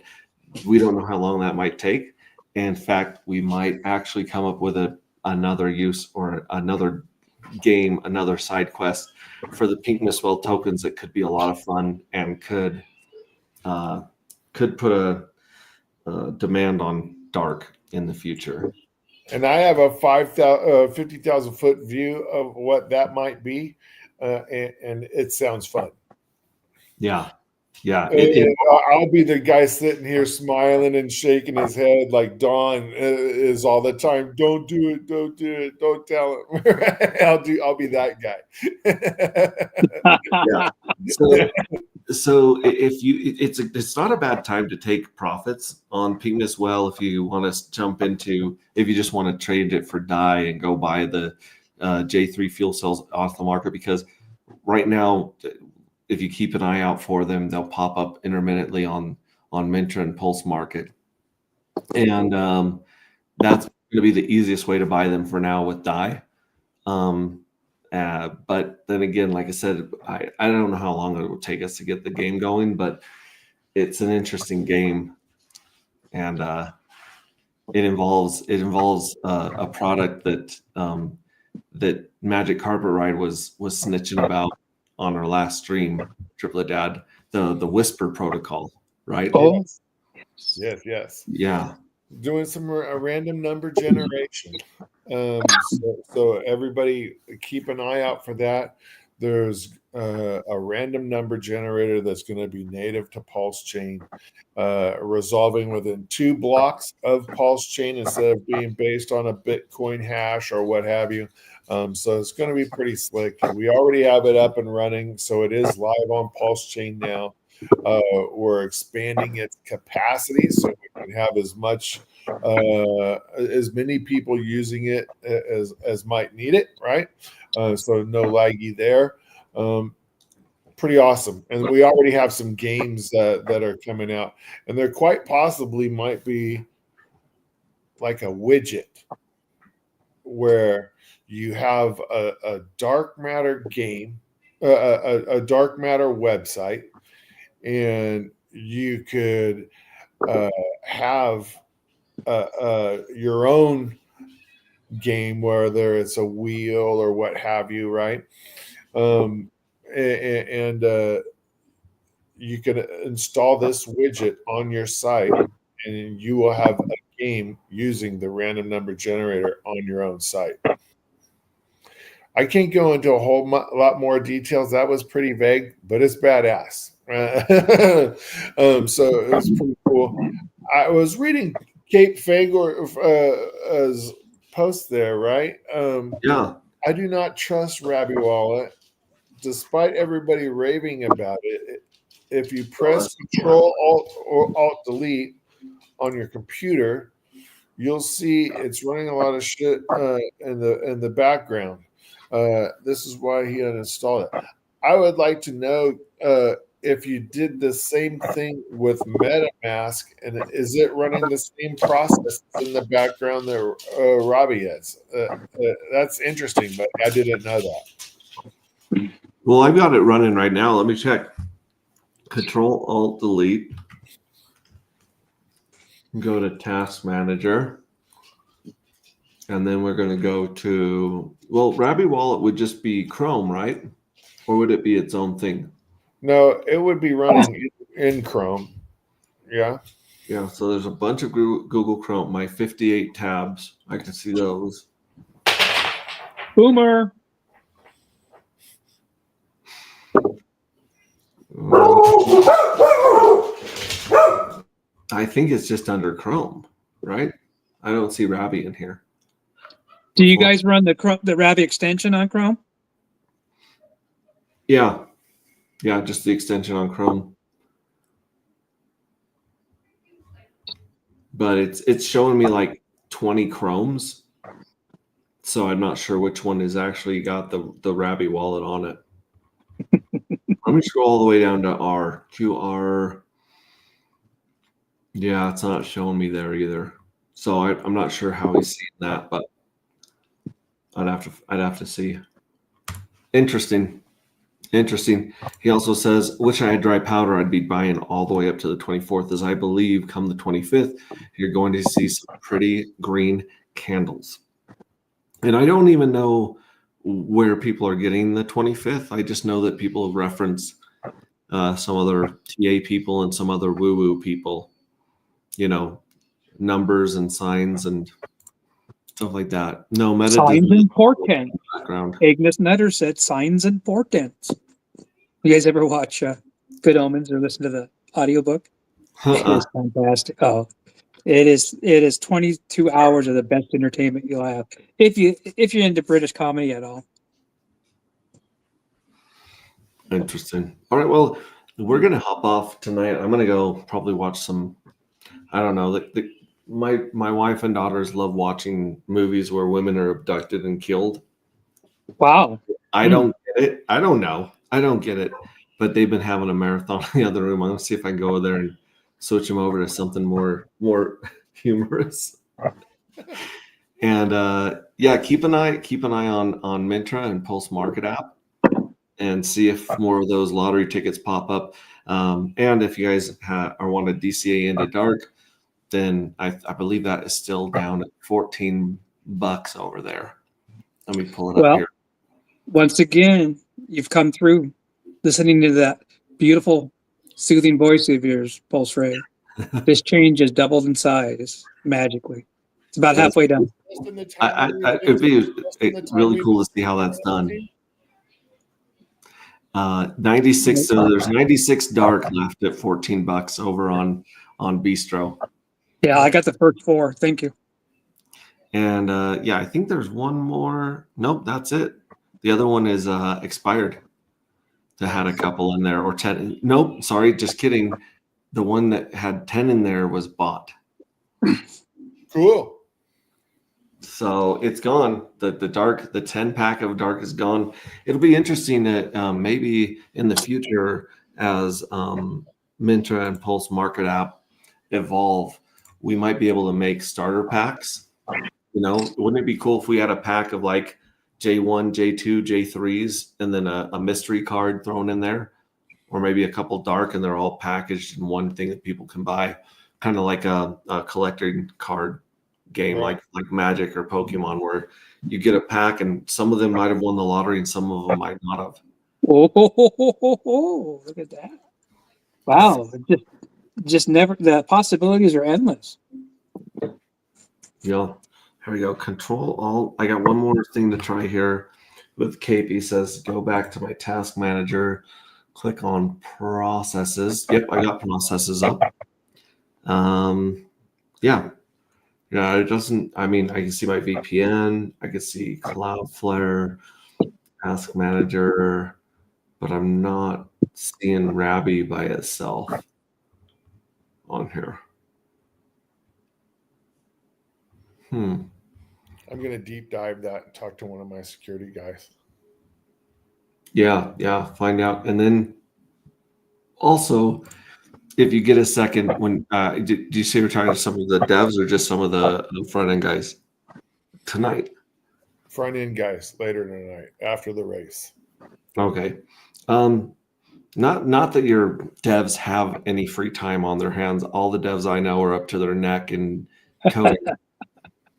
we don't know how long that might take. In fact, we might actually come up with another use or another game, another side quest for the Pink Miss Well tokens that could be a lot of fun and could put a demand on Dark in the future. And I have a 50,000 foot view of what that might be, and it sounds fun. Yeah. I'll be the guy sitting here smiling and shaking his head like Don is all the time. Don't do it. Don't do it. Don't tell him. I'll be that guy. Yeah. So it's not a bad time to take profits on Pink Miss Well if you want to if you just want to trade it for DAI and go buy the J3 fuel cells off the market, because right now, if you keep an eye out for them, they'll pop up intermittently on Mintra and Pulse Market, and that's going to be the easiest way to buy them for now with DAI. But then again, like I said, I don't know how long it will take us to get the game going, but it's an interesting game, and it involves a product that Magic Carpet Ride was snitching about on our last stream, Triplet Dad, the Whisper protocol, right? Oh, Yes. Yeah. Doing some random number generation. So everybody keep an eye out for that. There's a random number generator that's going to be native to Pulse Chain, resolving within 2 blocks of Pulse Chain instead of being based on a Bitcoin hash or what have you. So it's going to be pretty slick. We already have it up and running, so it is live on Pulse Chain now. We're expanding its capacity so we can have as many people using it as might need it, right? So no laggy there. Pretty awesome. And we already have some games that are coming out, and there quite possibly might be like a widget where you have a dark matter game, a dark matter website, and you could have your own game, whether it's a wheel or what have you, right? And you can install this widget on your site, and you will have a game using the random number generator on your own site. I can't go into a whole lot more details. That was pretty vague, but it's badass. So it's pretty cool. I was reading Kate Fagor's post there, right? Yeah. I do not trust Rabby Wallet, despite everybody raving about it. If you press Control Alt Delete on your computer, you'll see it's running a lot of shit in the background. This is why he uninstalled it. I would like to know if you did the same thing with MetaMask, and is it running the same process in the background that Robbie is? That's interesting, but I didn't know that. Well, I've got it running right now. Let me check. Control Alt Delete. Go to Task Manager. And then we're going to go to, well, Rabby Wallet would just be Chrome, right? Or would it be its own thing? No, it would be running in Chrome. Yeah. Yeah, so there's a bunch of Google Chrome, my 58 tabs. I can see those. Boomer. I think it's just under Chrome, right? I don't see Rabby in here. Do you guys run the Rabby extension on Chrome? Yeah. Yeah, just the extension on Chrome. But it's showing me like 20 Chromes. So I'm not sure which one has actually got the Rabby wallet on it. Let me scroll all the way down to R. QR. Yeah, it's not showing me there either. So I'm not sure how he's seeing that, but I'd have to see. Interesting. He also says, wish I had dry powder. I'd be buying all the way up to the 24th, as I believe come the 25th, you're going to see some pretty green candles. And I don't even know where people are getting the 25th. I just know that people reference some other TA people and some other woo-woo people, you know, numbers and signs and stuff like that. No, meta Signs and portents. background. Agnes Nutter said signs and portents. You guys ever watch Good Omens or listen to the audiobook? It's fantastic. Oh, it is 22 hours of the best entertainment you'll have if you're into British comedy at all. Interesting. All right, well, we're gonna hop off tonight. I'm gonna go probably watch some. I don't know. My wife and daughters love watching movies where women are abducted and killed. Wow. I don't get it. I don't know. I don't get it. But they've been having a marathon in the other room. I'm gonna see if I can go over there and switch them over to something more humorous. And yeah, keep an eye on Mintra and Pulse Market app, and see if more of those lottery tickets pop up. And if you guys want a DCA into dark, then I believe that is still down at $14 over there. Let me pull it up here. Once again, you've come through listening to that beautiful, soothing voice of yours, Pulse Ray. This change has doubled in size magically. It's about halfway done. It'd be really cool to see how that's done. 96. So there's 96 dark left at $14 over on Bistro. Yeah, I got the first 4. Thank you. And yeah, I think there's one more. Nope, that's it. The other one is expired. That had a couple in there, or 10. Nope, sorry, just kidding. The one that had 10 in there was bought. Cool. So it's gone. The 10 pack of dark is gone. It'll be interesting that maybe in the future, as Mintra and Pulse Market app evolve, we might be able to make starter packs. You know, wouldn't it be cool if we had a pack of like J1, J2, J3s, and then a mystery card thrown in there, or maybe a couple dark, and they're all packaged in one thing that people can buy. kind of like a collecting card game, Right. like Magic or Pokemon, where you get a pack, and some of them might have won the lottery, and some of them might not have. Oh, look at that. Wow. Just never, the possibilities are endless. Yeah. Here we go. Control Alt. I got one more thing to try here with Cape. He says, go back to my task manager, click on processes. Yep, I got processes up. Yeah. Yeah, it doesn't, I mean, I can see my VPN, I can see Cloudflare, task manager, but I'm not seeing Rabby by itself on here. I'm going to deep dive that and talk to one of my security guys. Yeah, find out. And then also, if you get a second, when do you say we're talking to some of the devs or just some of the front end guys tonight? Front end guys later tonight after the race. Okay. Not that your devs have any free time on their hands. All the devs I know are up to their neck in coding.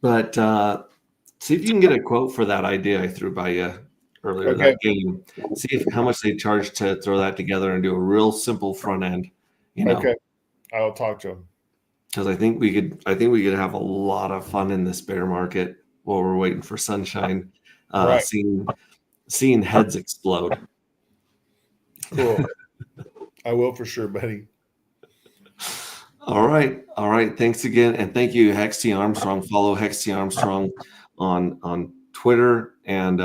But see if you can get a quote for that idea I threw by you earlier Okay. that game. See how much they charge to throw that together and do a real simple front end. You know, Okay. I'll talk to him. because I think we could have a lot of fun in this bear market while we're waiting for sunshine. Right. Seeing heads explode. Cool. I will for sure, buddy. All right. Thanks again, and thank you, Hexty Armstrong. Follow Hexty Armstrong on Twitter, and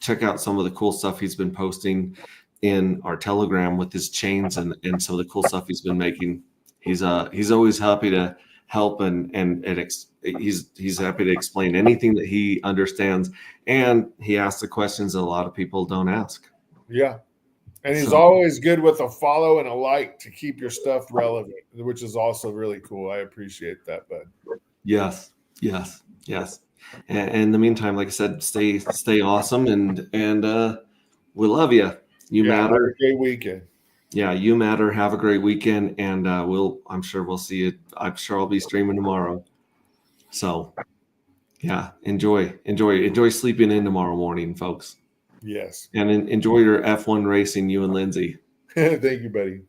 check out some of the cool stuff he's been posting in our Telegram with his chains and some of the cool stuff he's been making. He's always happy to help and he's happy to explain anything that he understands, and he asks the questions that a lot of people don't ask. Yeah. And he's So- always good with a follow and a like to keep your stuff relevant, which is also really cool. I appreciate that, bud. Yes. And in the meantime, like I said, stay awesome, and we love you. You Yeah, have matter. a great weekend. Yeah, you matter. Have a great weekend, and I'm sure we'll see you. I'm sure I'll be streaming tomorrow. So, yeah, enjoy sleeping in tomorrow morning, folks, Yes. and enjoy your F1 racing. You and Lindsay. Thank you, buddy.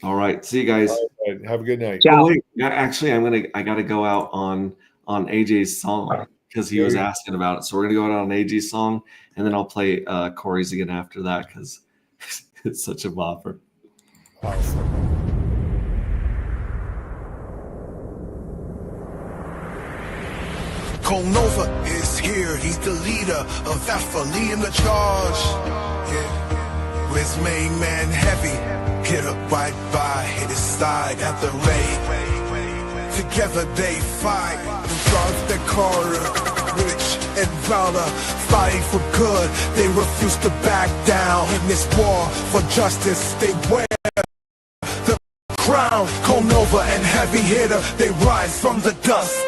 All right, see you guys. All right, have a good night. Ciao. Oh, wait, yeah, actually, I gotta go out on AJ's song because he was asking about it. So we're gonna go out on AJ's song, and then I'll play Corey's again after that because it's such a bopper. Awesome. Nova is here, he's the leader of Alpha, leading the charge. Yeah. With his main man Heavy, hit up right by, hit his side at the raid. Together they fight, and drive their corner, rich and valor, fighting for good. They refuse to back down in this war for justice. They wear the crown. Nova and Heavy hitter, they rise from the dust.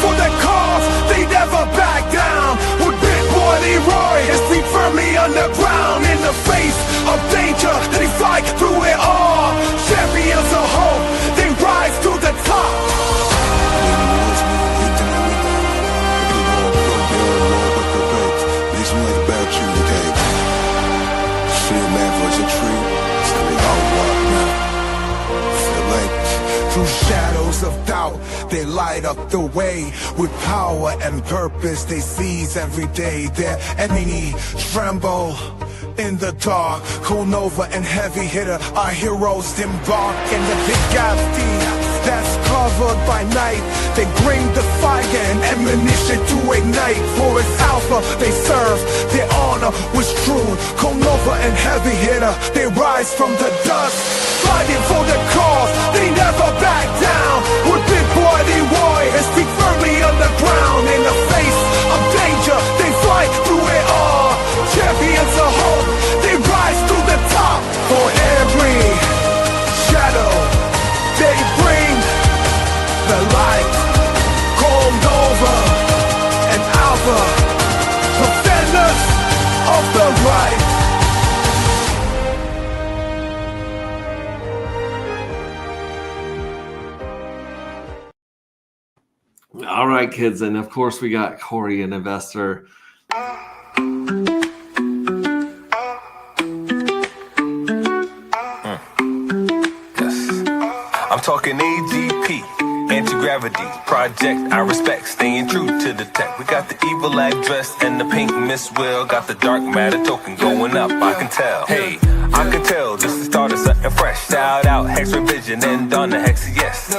For the cause, they never back down. With Big Boy Leroy, his feet firmly underground. In the face of danger, they fight through it all. Champions of hope, they rise to the top. Through shadows of doubt, they light up the way. With power and purpose, they seize every day. Their enemy tremble in the dark. Nova and Heavy hitter, our heroes embark in the big Gafty that's covered by night. They bring the fire and ammunition to ignite. For it's Alpha they serve, their honor was true. Nova and Heavy hitter, they rise from the dust. Fighting for the cause, they never back down. With Big Boy Leroy, his feet firmly on the ground. In the face of danger, they fight through it all. Champions of hope, they rise to the top. For every shadow, they bring the light. Nova and Alpha, defenders of the right. All right, kids. And of course, we got Corey, an investor. Yes. I'm talking AGP, anti-gravity project. I respect, staying true to the tech. We got the evil address and the pink Miss Will. Got the dark matter token going up. I can tell. Hey, I can tell this is the start of something fresh. Shout out Hex Revision and on the Hex. Yes,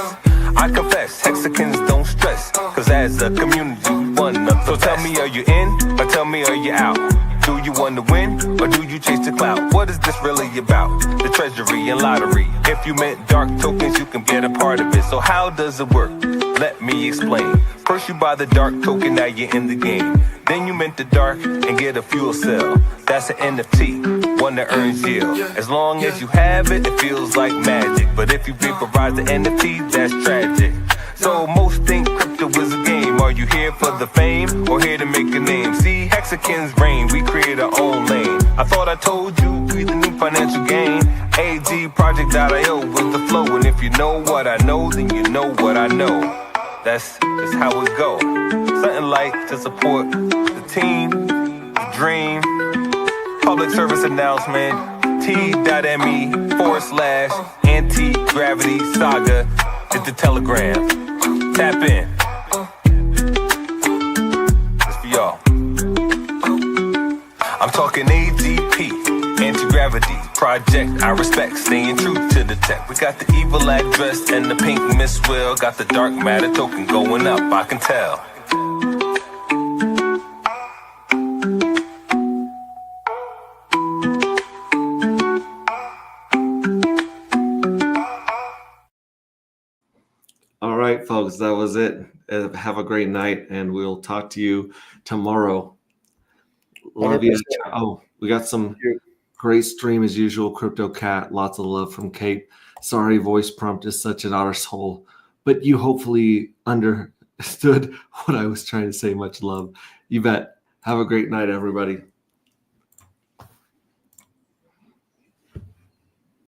I confess, Hexicans don't stress, cause as a community we one of the So tell me, are you in or tell me, are you out? Do you want to win or do you chase the clout? What is this really about? The treasury and lottery. If you meant dark tokens, you can get a part of it. So how does it work? Let me explain. First you buy the dark token, now you're in the game. Then you mint the dark and get a fuel cell. That's an NFT, one that earns yield. As long as you have it, it feels like magic. But if you vaporize the NFT, that's tragic. So most think crypto is a game. Are you here for the fame or here to make a name? See, Hexicans reign, we create our own lane. I thought I told you, we the new financial gain. AGproject.io with the flow. And if you know what I know, then you know what I know. That's just how it go. Something like to support the team, the dream. Public service announcement, t.me/anti-gravity saga is the telegram. Tap in. It's for y'all. I'm talking AGP, anti-gravity project. I respect, staying true to the tech. We got the evil address and the pink Miss Will. Got the dark matter token going up, I can tell. All right, folks, that was it. Have a great night, and we'll talk to you tomorrow. Love you. 100%. Oh, we got some great stream as usual. Crypto Cat, lots of love from Kate. Sorry, voice prompt is such an arsehole, but you hopefully understood what I was trying to say. Much love. You bet. Have a great night, everybody.